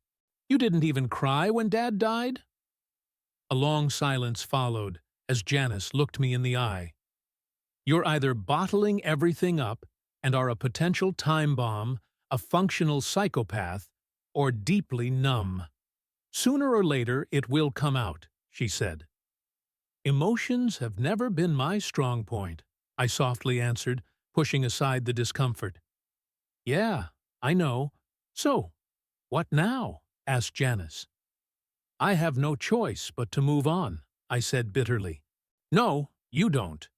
"You didn't even cry when Dad died?" A long silence followed as Janice looked me in the eye. "You're either bottling everything up and are a potential time bomb, a functional psychopath, or deeply numb. Sooner or later it will come out," she said. "Emotions have never been my strong point," I softly answered, pushing aside the discomfort. "Yeah, I know. So, what now?" asked Janice. "I have no choice but to move on," I said bitterly. "No, you don't.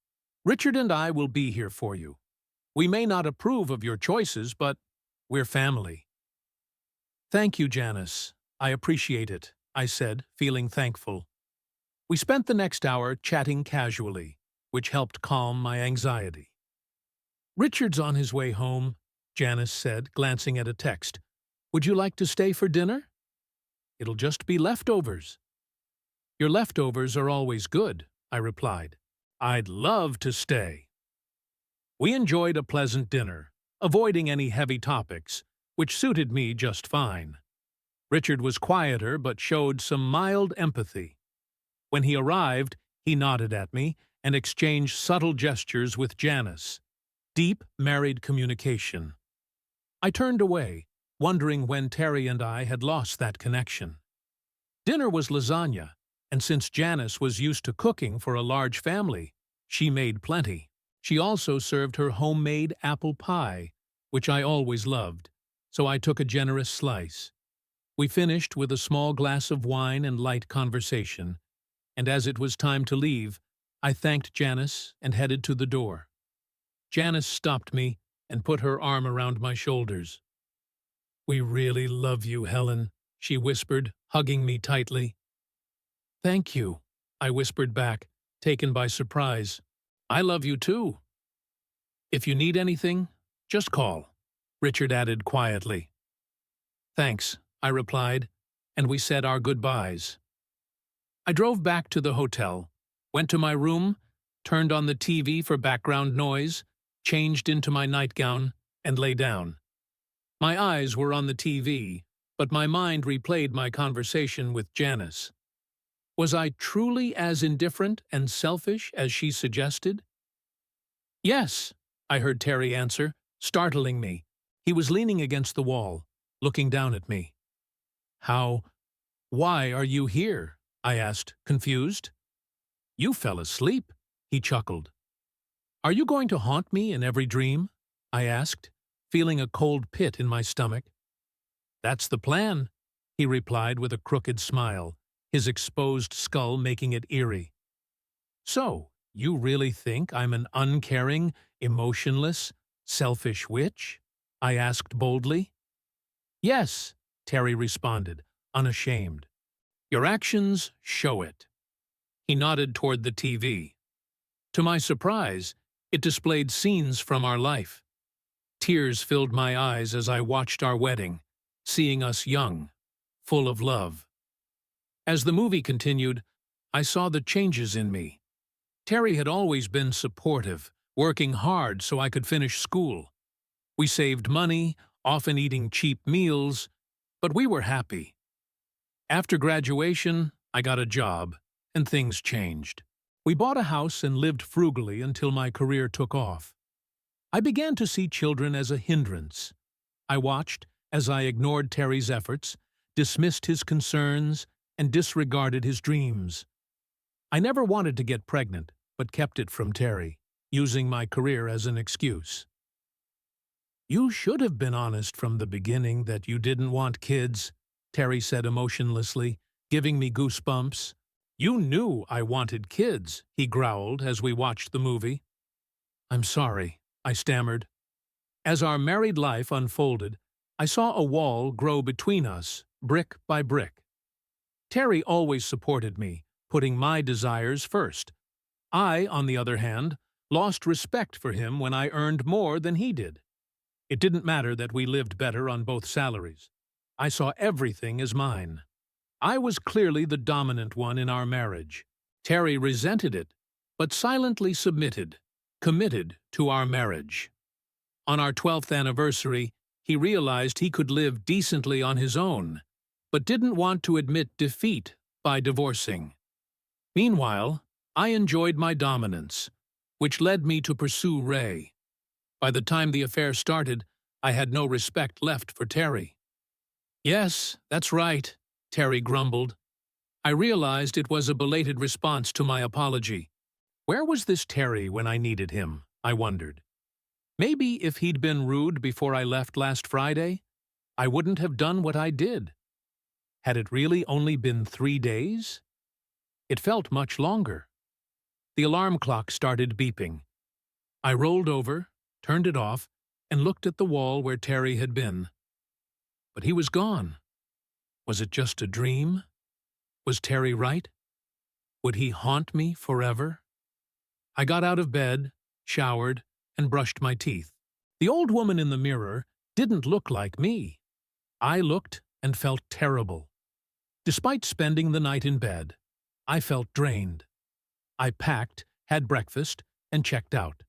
Richard and I will be here for you. We may not approve of your choices, but we're family." "Thank you, Janice. I appreciate it," I said, feeling thankful. We spent the next hour chatting casually, which helped calm my anxiety. "Richard's on his way home," Janice said, glancing at a text. "Would you like to stay for dinner?" "It'll just be leftovers." "Your leftovers are always good," I replied. "I'd love to stay." We enjoyed a pleasant dinner, avoiding any heavy topics, which suited me just fine. Richard was quieter but showed some mild empathy. When he arrived, he nodded at me and exchanged subtle gestures with Janice. Deep, married communication. I turned away, wondering when Terry and I had lost that connection. Dinner was lasagna, and since Janice was used to cooking for a large family, she made plenty. She also served her homemade apple pie, which I always loved, so I took a generous slice. We finished with a small glass of wine and light conversation, and as it was time to leave, I thanked Janice and headed to the door. Janice stopped me and put her arm around my shoulders. "We really love you, Helen," she whispered, hugging me tightly. "Thank you," I whispered back, taken by surprise. "I love you too." "If you need anything, just call," Richard added quietly. "Thanks," I replied, and we said our goodbyes. I drove back to the hotel, went to my room, turned on the TV for background noise, changed into my nightgown, and lay down. My eyes were on the TV, but my mind replayed my conversation with Janice. Was I truly as indifferent and selfish as she suggested? Yes, I heard Terry answer, startling me. He was leaning against the wall, looking down at me. Why are you here? I asked, confused. You fell asleep, he chuckled. Are you going to haunt me in every dream? I asked, feeling a cold pit in my stomach. That's the plan, he replied with a crooked smile, his exposed skull making it eerie. So, you really think I'm an uncaring, emotionless, selfish witch? I asked boldly. Yes, Terry responded, unashamed. Your actions show it. He nodded toward the TV. To my surprise, it displayed scenes from our life. Tears filled my eyes as I watched our wedding, seeing us young, full of love. As the movie continued, I saw the changes in me. Terry had always been supportive, working hard so I could finish school. We saved money, often eating cheap meals, but we were happy. After graduation, I got a job, and things changed. We bought a house and lived frugally until my career took off. I began to see children as a hindrance. I watched as I ignored Terry's efforts, dismissed his concerns, and disregarded his dreams. I never wanted to get pregnant, but kept it from Terry, using my career as an excuse. You should have been honest from the beginning that you didn't want kids, Terry said emotionlessly, giving me goosebumps. You knew I wanted kids, he growled as we watched the movie. I'm sorry, I stammered. As our married life unfolded, I saw a wall grow between us, brick by brick. Terry always supported me, putting my desires first. I, on the other hand, lost respect for him when I earned more than he did. It didn't matter that we lived better on both salaries. I saw everything as mine. I was clearly the dominant one in our marriage. Terry resented it, but silently submitted, committed to our marriage. On our 12th anniversary, he realized he could live decently on his own, but didn't want to admit defeat by divorcing. Meanwhile, I enjoyed my dominance, which led me to pursue Ray. By the time the affair started, I had no respect left for Terry. Yes, that's right, Terry grumbled. I realized it was a belated response to my apology. Where was this Terry when I needed him, I wondered. Maybe if he'd been rude before I left last Friday, I wouldn't have done what I did. Had it really only been 3 days? It felt much longer. The alarm clock started beeping. I rolled over, turned it off, and looked at the wall where Terry had been. But he was gone. Was it just a dream? Was Terry right? Would he haunt me forever? I got out of bed, showered, and brushed my teeth. The old woman in the mirror didn't look like me. I looked and felt terrible. Despite spending the night in bed, I felt drained. I packed, had breakfast, and checked out.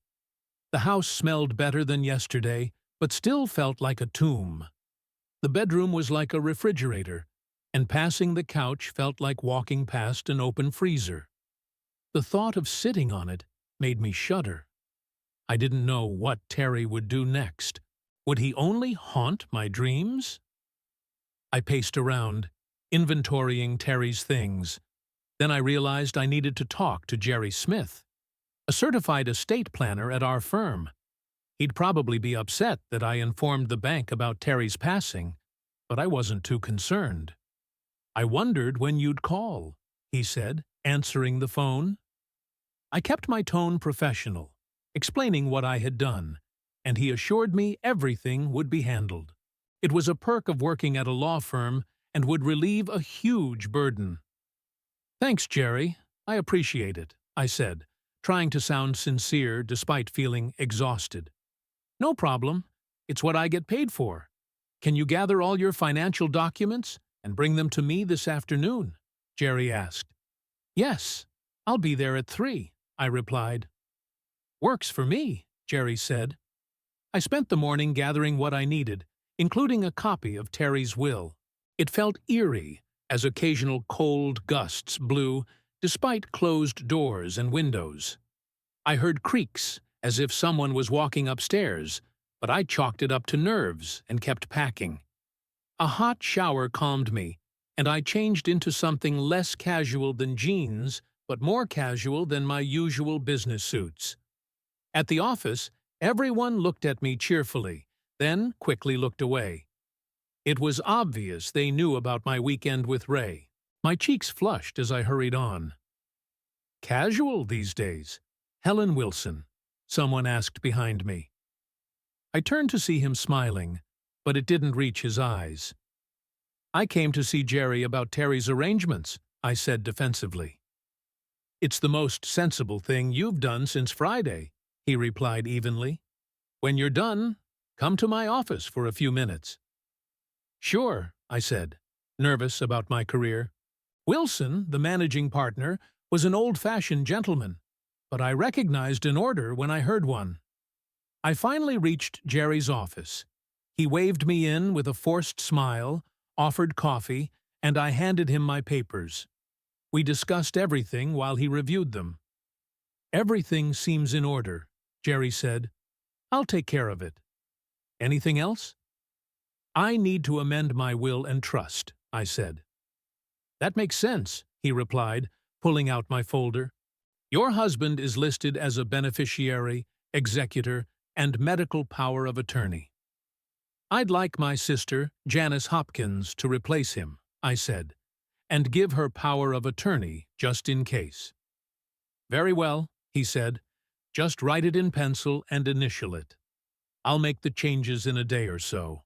The house smelled better than yesterday, but still felt like a tomb. The bedroom was like a refrigerator, and passing the couch felt like walking past an open freezer. The thought of sitting on it made me shudder. I didn't know what Terry would do next. Would he only haunt my dreams? I paced around, inventorying Terry's things. Then I realized I needed to talk to Jerry Smith, a certified estate planner at our firm. He'd probably be upset that I informed the bank about Terry's passing, but I wasn't too concerned. I wondered when you'd call, he said, answering the phone. I kept my tone professional, explaining what I had done, and he assured me everything would be handled. It was a perk of working at a law firm and would relieve a huge burden. Thanks, Jerry. I appreciate it, I said, trying to sound sincere despite feeling exhausted. No problem. It's what I get paid for. Can you gather all your financial documents and bring them to me this afternoon? Jerry asked. Yes, I'll be there at 3, I replied. Works for me, Jerry said. I spent the morning gathering what I needed, including a copy of Terry's will. It felt eerie as occasional cold gusts blew despite closed doors and windows. I heard creaks as if someone was walking upstairs, but I chalked it up to nerves and kept packing. A hot shower calmed me, and I changed into something less casual than jeans, but more casual than my usual business suits. At the office, everyone looked at me cheerfully, then quickly looked away. It was obvious they knew about my weekend with Ray. My cheeks flushed as I hurried on. "Casual these days. Helen Wilson," someone asked behind me. I turned to see him smiling, but it didn't reach his eyes. "I came to see Jerry about Terry's arrangements," I said defensively. "It's the most sensible thing you've done since Friday," he replied evenly. "When you're done, come to my office for a few minutes." "Sure," I said, nervous about my career. Wilson, the managing partner, was an old-fashioned gentleman, but I recognized an order when I heard one. I finally reached Jerry's office. He waved me in with a forced smile, offered coffee, and I handed him my papers. We discussed everything while he reviewed them. "Everything seems in order," Jerry said. "I'll take care of it. Anything else?" "I need to amend my will and trust," I said. "That makes sense," he replied, pulling out my folder. "Your husband is listed as a beneficiary, executor, and medical power of attorney. I'd like my sister, Janice Hopkins, to replace him," I said, "and give her power of attorney just in case." "Very well," he said. "Just write it in pencil and initial it. I'll make the changes in a day or so."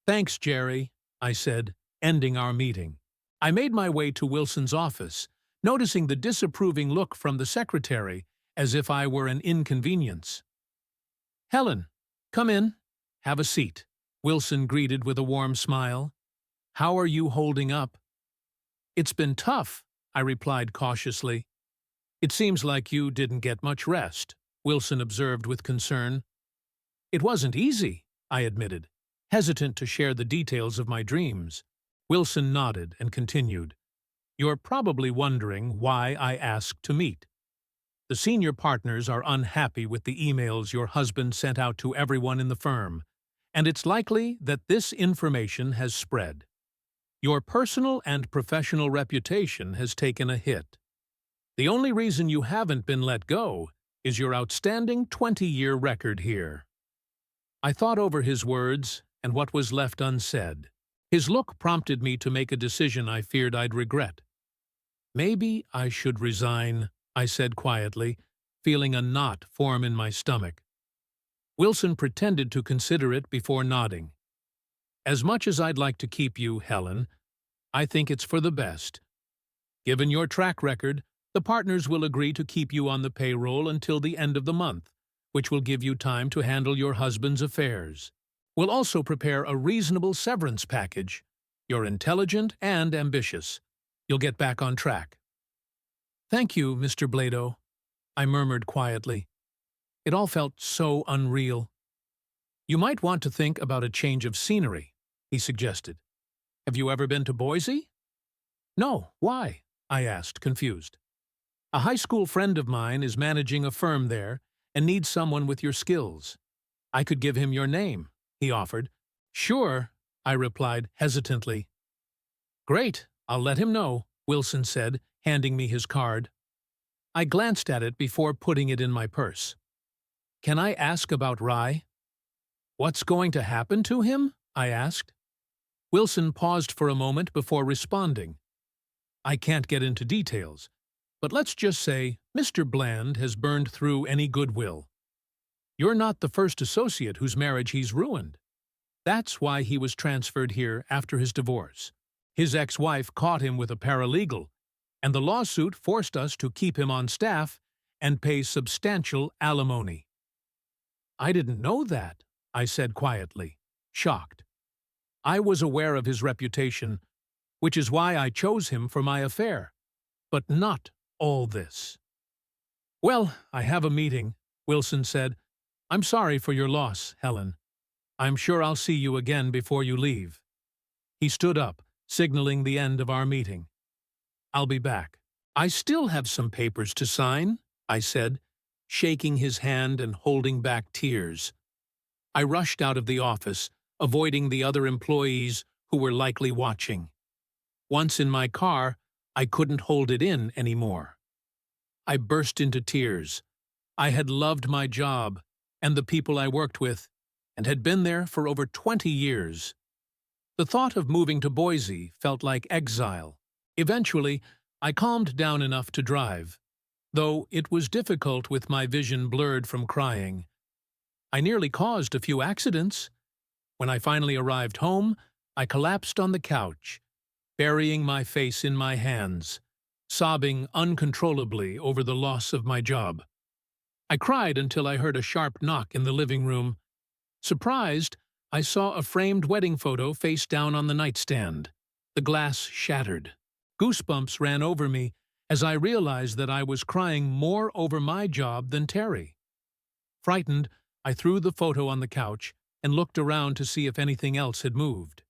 "Thanks, Jerry," I said, ending our meeting. I made my way to Wilson's office, noticing the disapproving look from the secretary, as if I were an inconvenience. "Helen, come in. Have a seat," Wilson greeted with a warm smile. "How are you holding up?" "It's been tough," I replied cautiously. "It seems like you didn't get much rest," Wilson observed with concern. "It wasn't easy," I admitted, hesitant to share the details of my dreams. Wilson nodded and continued. "You're probably wondering why I asked to meet. The senior partners are unhappy with the emails your husband sent out to everyone in the firm, and it's likely that this information has spread. Your personal and professional reputation has taken a hit. The only reason you haven't been let go is your outstanding 20-year record here." I thought over his words and what was left unsaid. His look prompted me to make a decision I feared I'd regret. "Maybe I should resign," I said quietly, feeling a knot form in my stomach. Wilson pretended to consider it before nodding. "As much as I'd like to keep you, Helen, I think it's for the best. Given your track record, the partners will agree to keep you on the payroll until the end of the month, which will give you time to handle your husband's affairs. We'll also prepare a reasonable severance package. You're intelligent and ambitious. You'll get back on track." "Thank you, Mr. Blado," I murmured quietly. It all felt so unreal. "You might want to think about a change of scenery," he suggested. "Have you ever been to Boise?" "No, why?" I asked, confused. "A high school friend of mine is managing a firm there and needs someone with your skills. I could give him your name," he offered. "Sure," I replied hesitantly. "Great, I'll let him know," Wilson said, handing me his card. I glanced at it before putting it in my purse. "Can I ask about Rye?" "What's going to happen to him?" I asked. Wilson paused for a moment before responding. "I can't get into details, but let's just say Mr. Bland has burned through any goodwill. You're not the first associate whose marriage he's ruined. That's why he was transferred here after his divorce. His ex-wife caught him with a paralegal, and the lawsuit forced us to keep him on staff and pay substantial alimony." "I didn't know that," I said quietly, shocked. I was aware of his reputation, which is why I chose him for my affair, but not all this. "Well, I have a meeting," Wilson said. "I'm sorry for your loss, Helen. I'm sure I'll see you again before you leave." He stood up, signaling the end of our meeting. "I'll be back." "I still have some papers to sign," I said, shaking his hand and holding back tears. I rushed out of the office, avoiding the other employees who were likely watching. Once in my car, I couldn't hold it in anymore. I burst into tears. I had loved my job and the people I worked with, and had been there for over 20 years. The thought of moving to Boise felt like exile. Eventually, I calmed down enough to drive, though it was difficult with my vision blurred from crying. I nearly caused a few accidents. When I finally arrived home, I collapsed on the couch, burying my face in my hands, sobbing uncontrollably over the loss of my job. I cried until I heard a sharp knock in the living room. Surprised, I saw a framed wedding photo face down on the nightstand. The glass shattered. Goosebumps ran over me as I realized that I was crying more over my job than Terry. Frightened, I threw the photo on the couch and looked around to see if anything else had moved.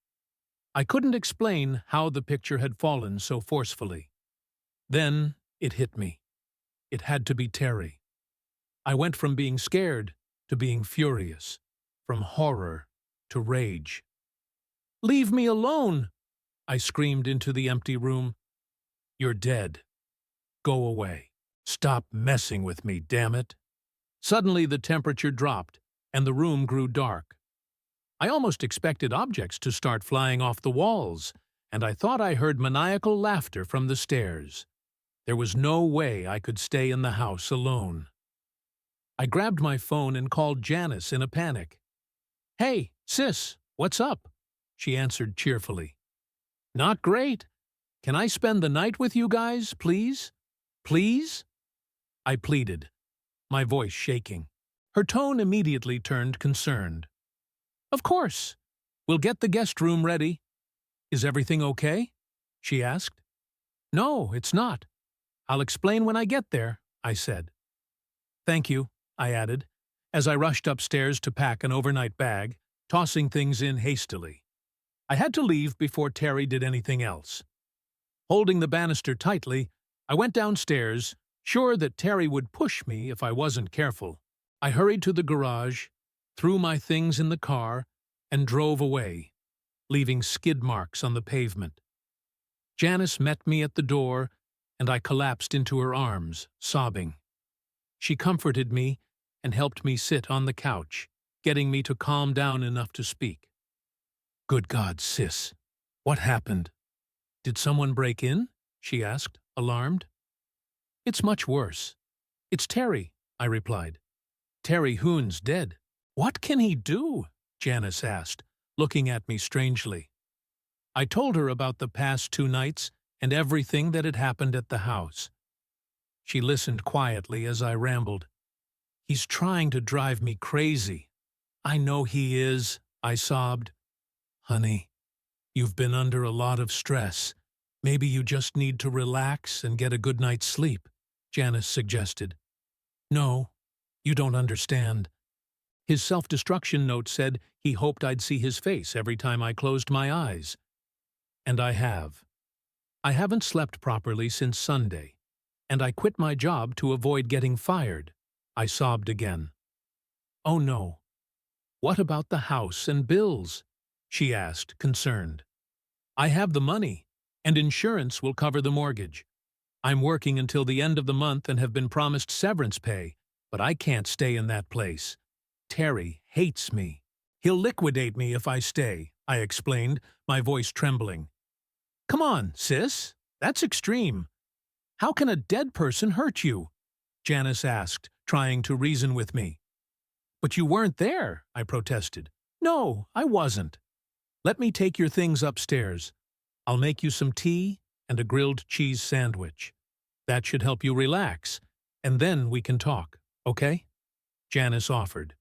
I couldn't explain how the picture had fallen so forcefully. Then it hit me. It had to be Terry. I went from being scared to being furious, from horror to rage. "Leave me alone!" I screamed into the empty room. "You're dead. Go away. Stop messing with me, damn it." Suddenly the temperature dropped, and the room grew dark. I almost expected objects to start flying off the walls, and I thought I heard maniacal laughter from the stairs. There was no way I could stay in the house alone. I grabbed my phone and called Janice in a panic. "Hey, sis, what's up?" she answered cheerfully. "Not great. Can I spend the night with you guys, please? Please?" I pleaded, my voice shaking. Her tone immediately turned concerned. "Of course. We'll get the guest room ready." "Is everything okay?" she asked. "No, it's not. I'll explain when I get there," I said. "Thank you," I added, as I rushed upstairs to pack an overnight bag, tossing things in hastily. I had to leave before Terry did anything else. Holding the banister tightly, I went downstairs, sure that Terry would push me if I wasn't careful. I hurried to the garage, threw my things in the car, and drove away, leaving skid marks on the pavement. Janice met me at the door, and I collapsed into her arms, sobbing. She comforted me and helped me sit on the couch, getting me to calm down enough to speak. "Good God, sis. What happened? Did someone break in?" she asked, alarmed. "It's much worse. It's Terry," I replied. "Terry Hoon's dead." "What can he do?" Janice asked, looking at me strangely. I told her about the past 2 nights and everything that had happened at the house. She listened quietly as I rambled. "He's trying to drive me crazy." "I know he is," I sobbed. "Honey, you've been under a lot of stress. Maybe you just need to relax and get a good night's sleep," Janice suggested. "No, you don't understand." His self-destruction note said he hoped I'd see his face every time I closed my eyes. And I have. I haven't slept properly since Sunday, and I quit my job to avoid getting fired. I sobbed again. "Oh no. What about the house and bills?" she asked, concerned. "I have the money, and insurance will cover the mortgage. I'm working until the end of the month and have been promised severance pay, but I can't stay in that place. Terry hates me. He'll liquidate me if I stay," I explained, my voice trembling. "Come on, sis. That's extreme. How can a dead person hurt you?" Janice asked, trying to reason with me. "But you weren't there," I protested. "No, I wasn't. Let me take your things upstairs. I'll make you some tea and a grilled cheese sandwich. That should help you relax, and then we can talk, okay?" Janice offered.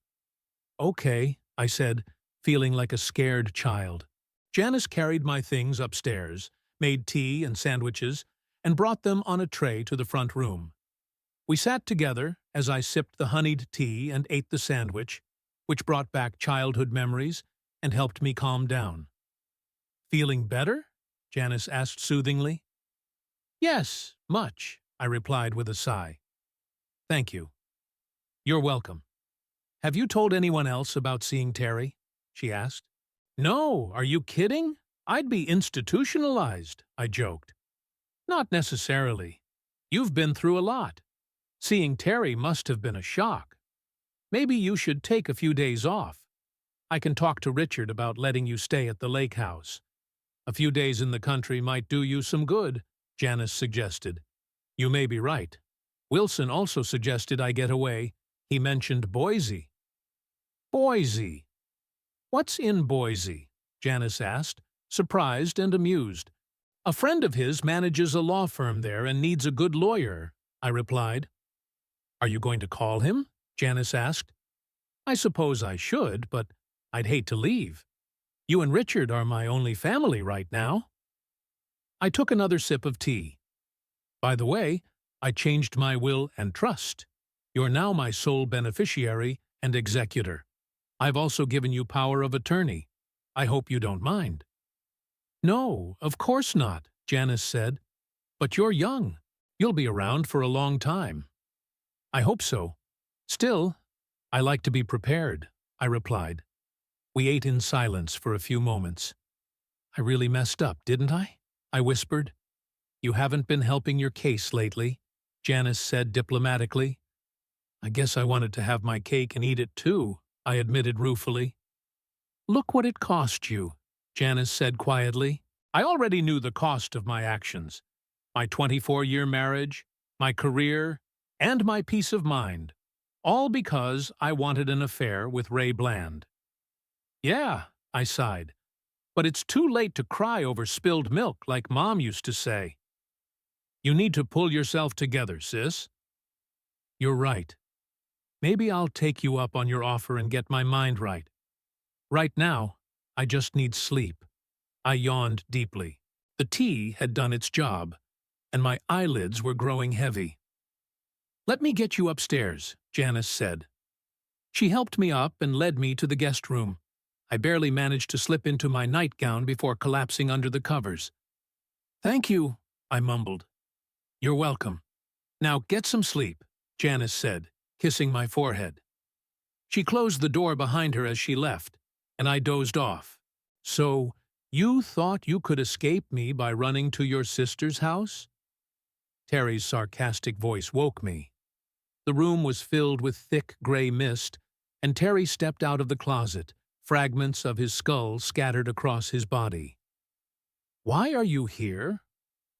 "Okay," I said, feeling like a scared child. Janice carried my things upstairs, made tea and sandwiches, and brought them on a tray to the front room. We sat together as I sipped the honeyed tea and ate the sandwich, which brought back childhood memories and helped me calm down. Feeling better? Janice asked soothingly. Yes, much, I replied with a sigh. Thank you. You're welcome. Have you told anyone else about seeing Terry? She asked. No, are you kidding? I'd be institutionalized, I joked. Not necessarily. You've been through a lot. Seeing Terry must have been a shock. Maybe you should take a few days off. I can talk to Richard about letting you stay at the lake house. A few days in the country might do you some good, Janice suggested. You may be right. Wilson also suggested I get away. He mentioned Boise. Boise. What's in Boise? Janice asked, surprised and amused. A friend of his manages a law firm there and needs a good lawyer, I replied. Are you going to call him? Janice asked. I suppose I should, but I'd hate to leave. You and Richard are my only family right now. I took another sip of tea. By the way, I changed my will and trust. You're now my sole beneficiary and executor. I've also given you power of attorney. I hope you don't mind. No, of course not, Janice said. But you're young. You'll be around for a long time. I hope so. Still, I like to be prepared, I replied. We ate in silence for a few moments. I really messed up, didn't I? I whispered. You haven't been helping your case lately, Janice said diplomatically. I guess I wanted to have my cake and eat it too, I admitted ruefully. Look what it cost you, Janice said quietly. I already knew the cost of my actions. My 24-year marriage, my career, and my peace of mind. All because I wanted an affair with Ray Bland. Yeah, I sighed. But it's too late to cry over spilled milk like Mom used to say. You need to pull yourself together, sis. You're right. Maybe I'll take you up on your offer and get my mind right. Right now, I just need sleep. I yawned deeply. The tea had done its job, and my eyelids were growing heavy. Let me get you upstairs, Janice said. She helped me up and led me to the guest room. I barely managed to slip into my nightgown before collapsing under the covers. Thank you, I mumbled. You're welcome. Now get some sleep, Janice said, kissing my forehead. She closed the door behind her as she left, and I dozed off. So, you thought you could escape me by running to your sister's house? Terry's sarcastic voice woke me. The room was filled with thick gray mist, and Terry stepped out of the closet, fragments of his skull scattered across his body. Why are you here?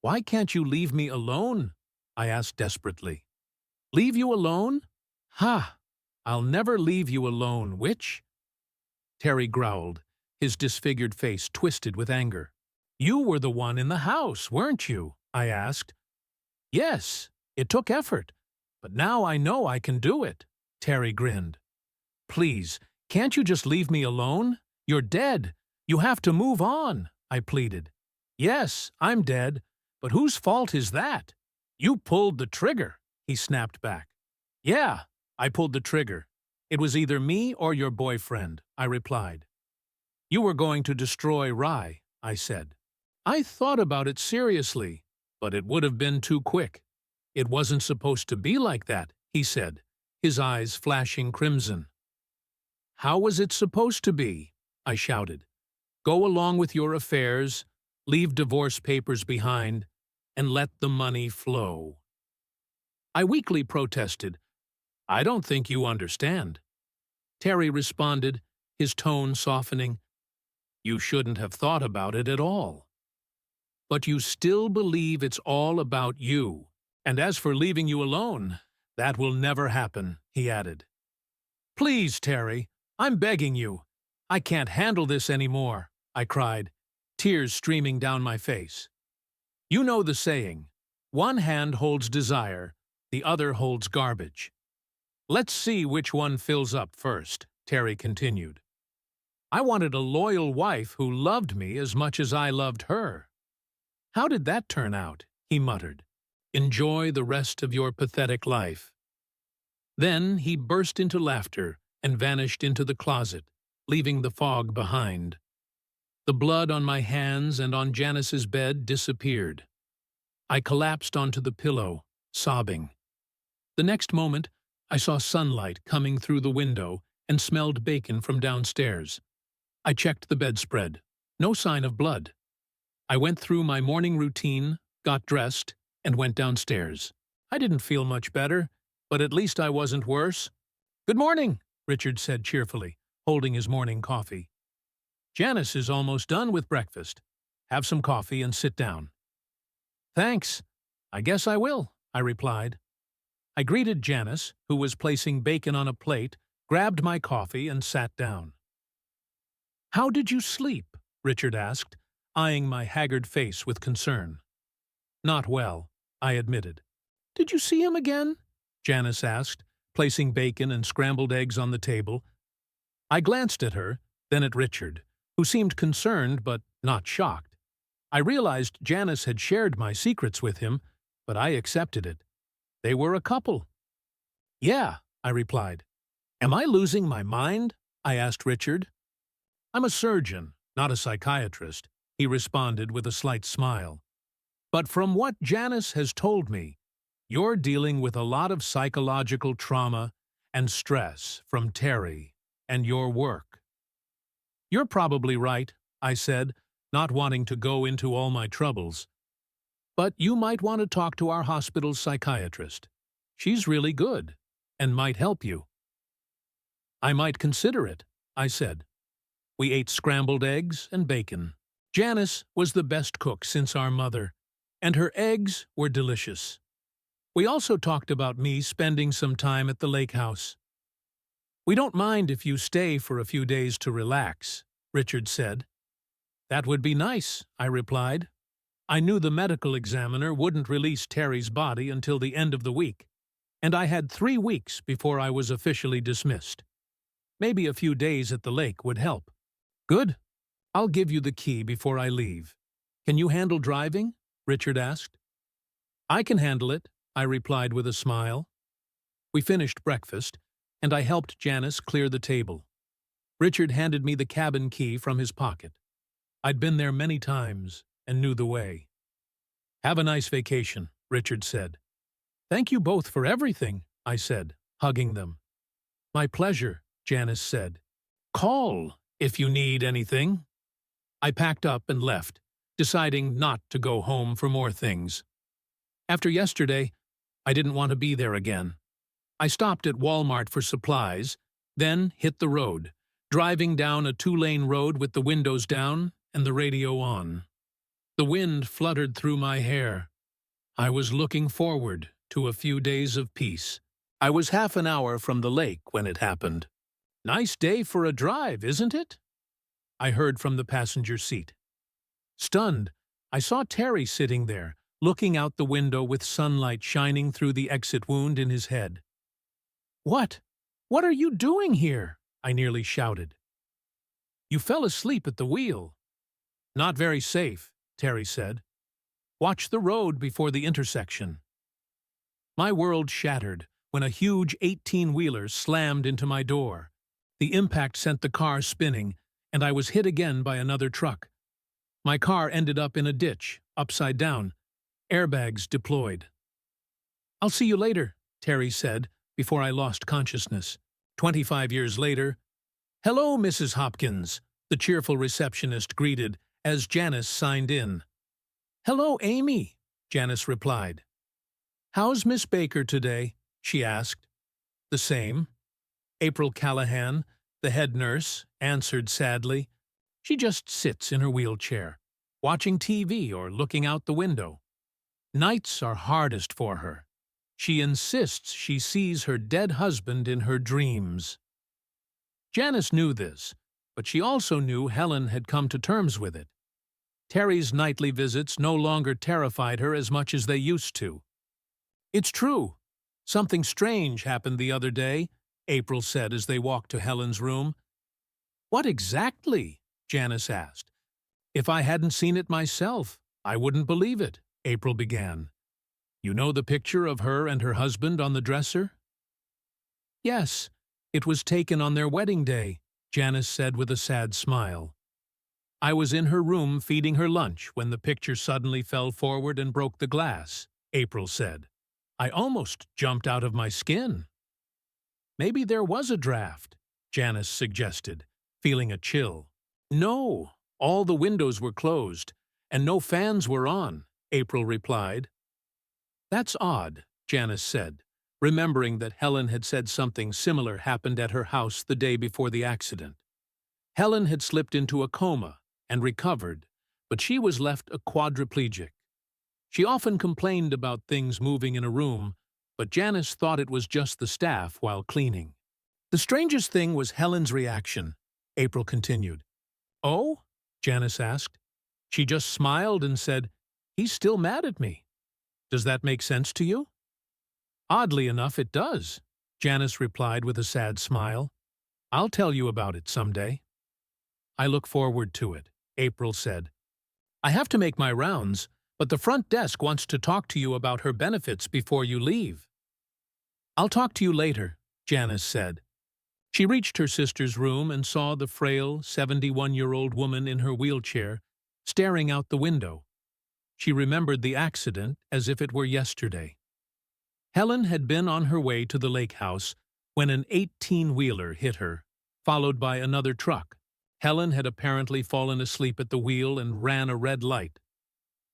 Why can't you leave me alone? I asked desperately. Leave you alone? Ha! I'll never leave you alone, witch. Terry growled, his disfigured face twisted with anger. You were the one in the house, weren't you? I asked. Yes, it took effort, but now I know I can do it, Terry grinned. Please, can't you just leave me alone? You're dead. You have to move on, I pleaded. Yes, I'm dead, but whose fault is that? You pulled the trigger, he snapped back. Yeah, I pulled the trigger. It was either me or your boyfriend, I replied. You were going to destroy Rye, I said. I thought about it seriously, but it would have been too quick. It wasn't supposed to be like that, he said, his eyes flashing crimson. How was it supposed to be? I shouted. Go along with your affairs, leave divorce papers behind, and let the money flow. I weakly protested. I don't think you understand. Terry responded, his tone softening. You shouldn't have thought about it at all. But you still believe it's all about you. And as for leaving you alone, that will never happen, he added. Please, Terry, I'm begging you. I can't handle this anymore, I cried, tears streaming down my face. You know the saying, one hand holds desire, the other holds garbage. Let's see which one fills up first, Terry continued. I wanted a loyal wife who loved me as much as I loved her. How did that turn out? He muttered. Enjoy the rest of your pathetic life. Then he burst into laughter and vanished into the closet, leaving the fog behind. The blood on my hands and on Janice's bed disappeared. I collapsed onto the pillow, sobbing. The next moment, I saw sunlight coming through the window and smelled bacon from downstairs. I checked the bedspread. No sign of blood. I went through my morning routine, got dressed, and went downstairs. I didn't feel much better, but at least I wasn't worse. "Good morning," Richard said cheerfully, holding his morning coffee. "Janice is almost done with breakfast. Have some coffee and sit down." "Thanks. I guess I will," I replied. I greeted Janice, who was placing bacon on a plate, grabbed my coffee, and sat down. "How did you sleep?" Richard asked, eyeing my haggard face with concern. "Not well," I admitted. "Did you see him again?" Janice asked, placing bacon and scrambled eggs on the table. I glanced at her, then at Richard, who seemed concerned but not shocked. I realized Janice had shared my secrets with him, but I accepted it. They were a couple. "Yeah," I replied. "Am I losing my mind?" I asked Richard. "I'm a surgeon, not a psychiatrist," he responded with a slight smile. "But from what Janice has told me, you're dealing with a lot of psychological trauma and stress from Terry and your work." "You're probably right," I said, not wanting to go into all my troubles. "But you might want to talk to our hospital's psychiatrist. She's really good and might help you." "I might consider it," I said. We ate scrambled eggs and bacon. Janice was the best cook since our mother, and her eggs were delicious. We also talked about me spending some time at the lake house. "We don't mind if you stay for a few days to relax," Richard said. "That would be nice," I replied. I knew the medical examiner wouldn't release Terry's body until the end of the week, and I had 3 weeks before I was officially dismissed. Maybe a few days at the lake would help. "Good. I'll give you the key before I leave. Can you handle driving?" Richard asked. "I can handle it," I replied with a smile. We finished breakfast, and I helped Janice clear the table. Richard handed me the cabin key from his pocket. I'd been there many times and knew the way. "Have a nice vacation," Richard said. "Thank you both for everything," I said, hugging them. "My pleasure," Janice said. "Call if you need anything." I packed up and left, deciding not to go home for more things. After yesterday, I didn't want to be there again. I stopped at Walmart for supplies, then hit the road, driving down a 2-lane road with the windows down and the radio on. The wind fluttered through my hair. I was looking forward to a few days of peace. I was half an hour from the lake when it happened. "Nice day for a drive, isn't it?" I heard from the passenger seat. Stunned, I saw Terry sitting there, looking out the window with sunlight shining through the exit wound in his head. "What? What are you doing here?" I nearly shouted. "You fell asleep at the wheel." "Not very safe," Terry said. "Watch the road before the intersection." My world shattered when a huge 18-wheeler slammed into my door. The impact sent the car spinning, and I was hit again by another truck. My car ended up in a ditch, upside down, airbags deployed. "I'll see you later," Terry said, before I lost consciousness. 25 years later, "Hello, Mrs. Hopkins," the cheerful receptionist greeted as Janice signed in. "Hello, Amy," Janice replied. "How's Miss Baker today?" she asked. "The same." April Callahan, the head nurse, answered sadly. "She just sits in her wheelchair, watching TV or looking out the window. Nights are hardest for her. She insists she sees her dead husband in her dreams." Janice knew this, but she also knew Helen had come to terms with it. Terry's nightly visits no longer terrified her as much as they used to. "It's true. Something strange happened the other day," April said as they walked to Helen's room. "What exactly?" Janice asked. "If I hadn't seen it myself, I wouldn't believe it," April began. "You know the picture of her and her husband on the dresser?" "Yes, it was taken on their wedding day," Janice said with a sad smile. I was in her room feeding her lunch when the picture suddenly fell forward and broke the glass, April said. I almost jumped out of my skin. Maybe there was a draft, Janice suggested, feeling a chill. No, all the windows were closed, and no fans were on, April replied. That's odd, Janice said, remembering that Helen had said something similar happened at her house the day before the accident. Helen had slipped into a coma and recovered, but she was left a quadriplegic. She often complained about things moving in a room, but Janice thought it was just the staff while cleaning. The strangest thing was Helen's reaction, April continued. Oh? Janice asked. She just smiled and said, "He's still mad at me." Does that make sense to you? Oddly enough, it does, Janice replied with a sad smile. I'll tell you about it someday. I look forward to it, April said. I have to make my rounds, but the front desk wants to talk to you about her benefits before you leave. I'll talk to you later, Janice said. She reached her sister's room and saw the frail, 71-year-old woman in her wheelchair, staring out the window. She remembered the accident as if it were yesterday. Helen had been on her way to the lake house when an 18-wheeler hit her, followed by another truck. Helen had apparently fallen asleep at the wheel and ran a red light.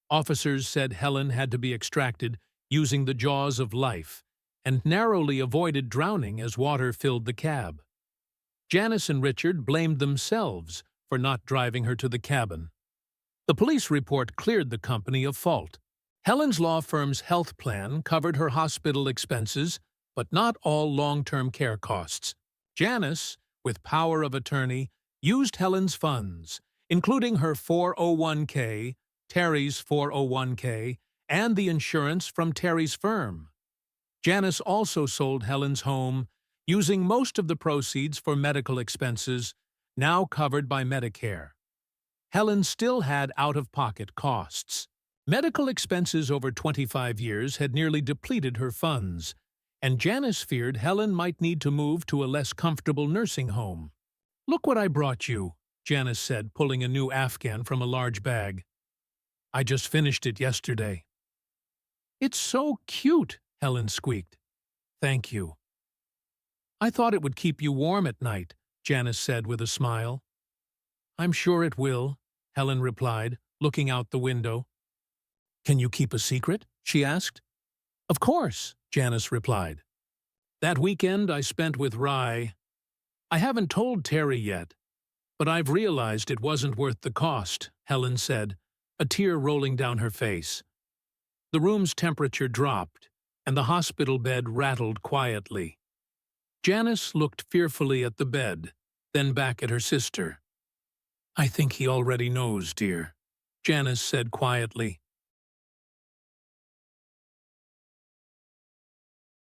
Officers said Helen had to be extracted using the jaws of life and narrowly avoided drowning as water filled the cab. Janice and Richard blamed themselves for not driving her to the cabin. The police report cleared the company of fault. Helen's law firm's health plan covered her hospital expenses, but not all long-term care costs. Janice, with power of attorney, used Helen's funds, including her 401k, Terry's 401k, and the insurance from Terry's firm. Janice also sold Helen's home, using most of the proceeds for medical expenses, now covered by Medicare. Helen still had out-of-pocket costs. Medical expenses over 25 years had nearly depleted her funds, and Janice feared Helen might need to move to a less comfortable nursing home. Look what I brought you, Janice said, pulling a new Afghan from a large bag. I just finished it yesterday. It's so cute, Helen squeaked. Thank you. I thought it would keep you warm at night, Janice said with a smile. I'm sure it will, Helen replied, looking out the window. Can you keep a secret? She asked. Of course, Janice replied. That weekend I spent with Rye. I haven't told Terry yet, but I've realized it wasn't worth the cost, Helen said, a tear rolling down her face. The room's temperature dropped, and the hospital bed rattled quietly. Janice looked fearfully at the bed, then back at her sister. I think he already knows, dear, Janice said quietly.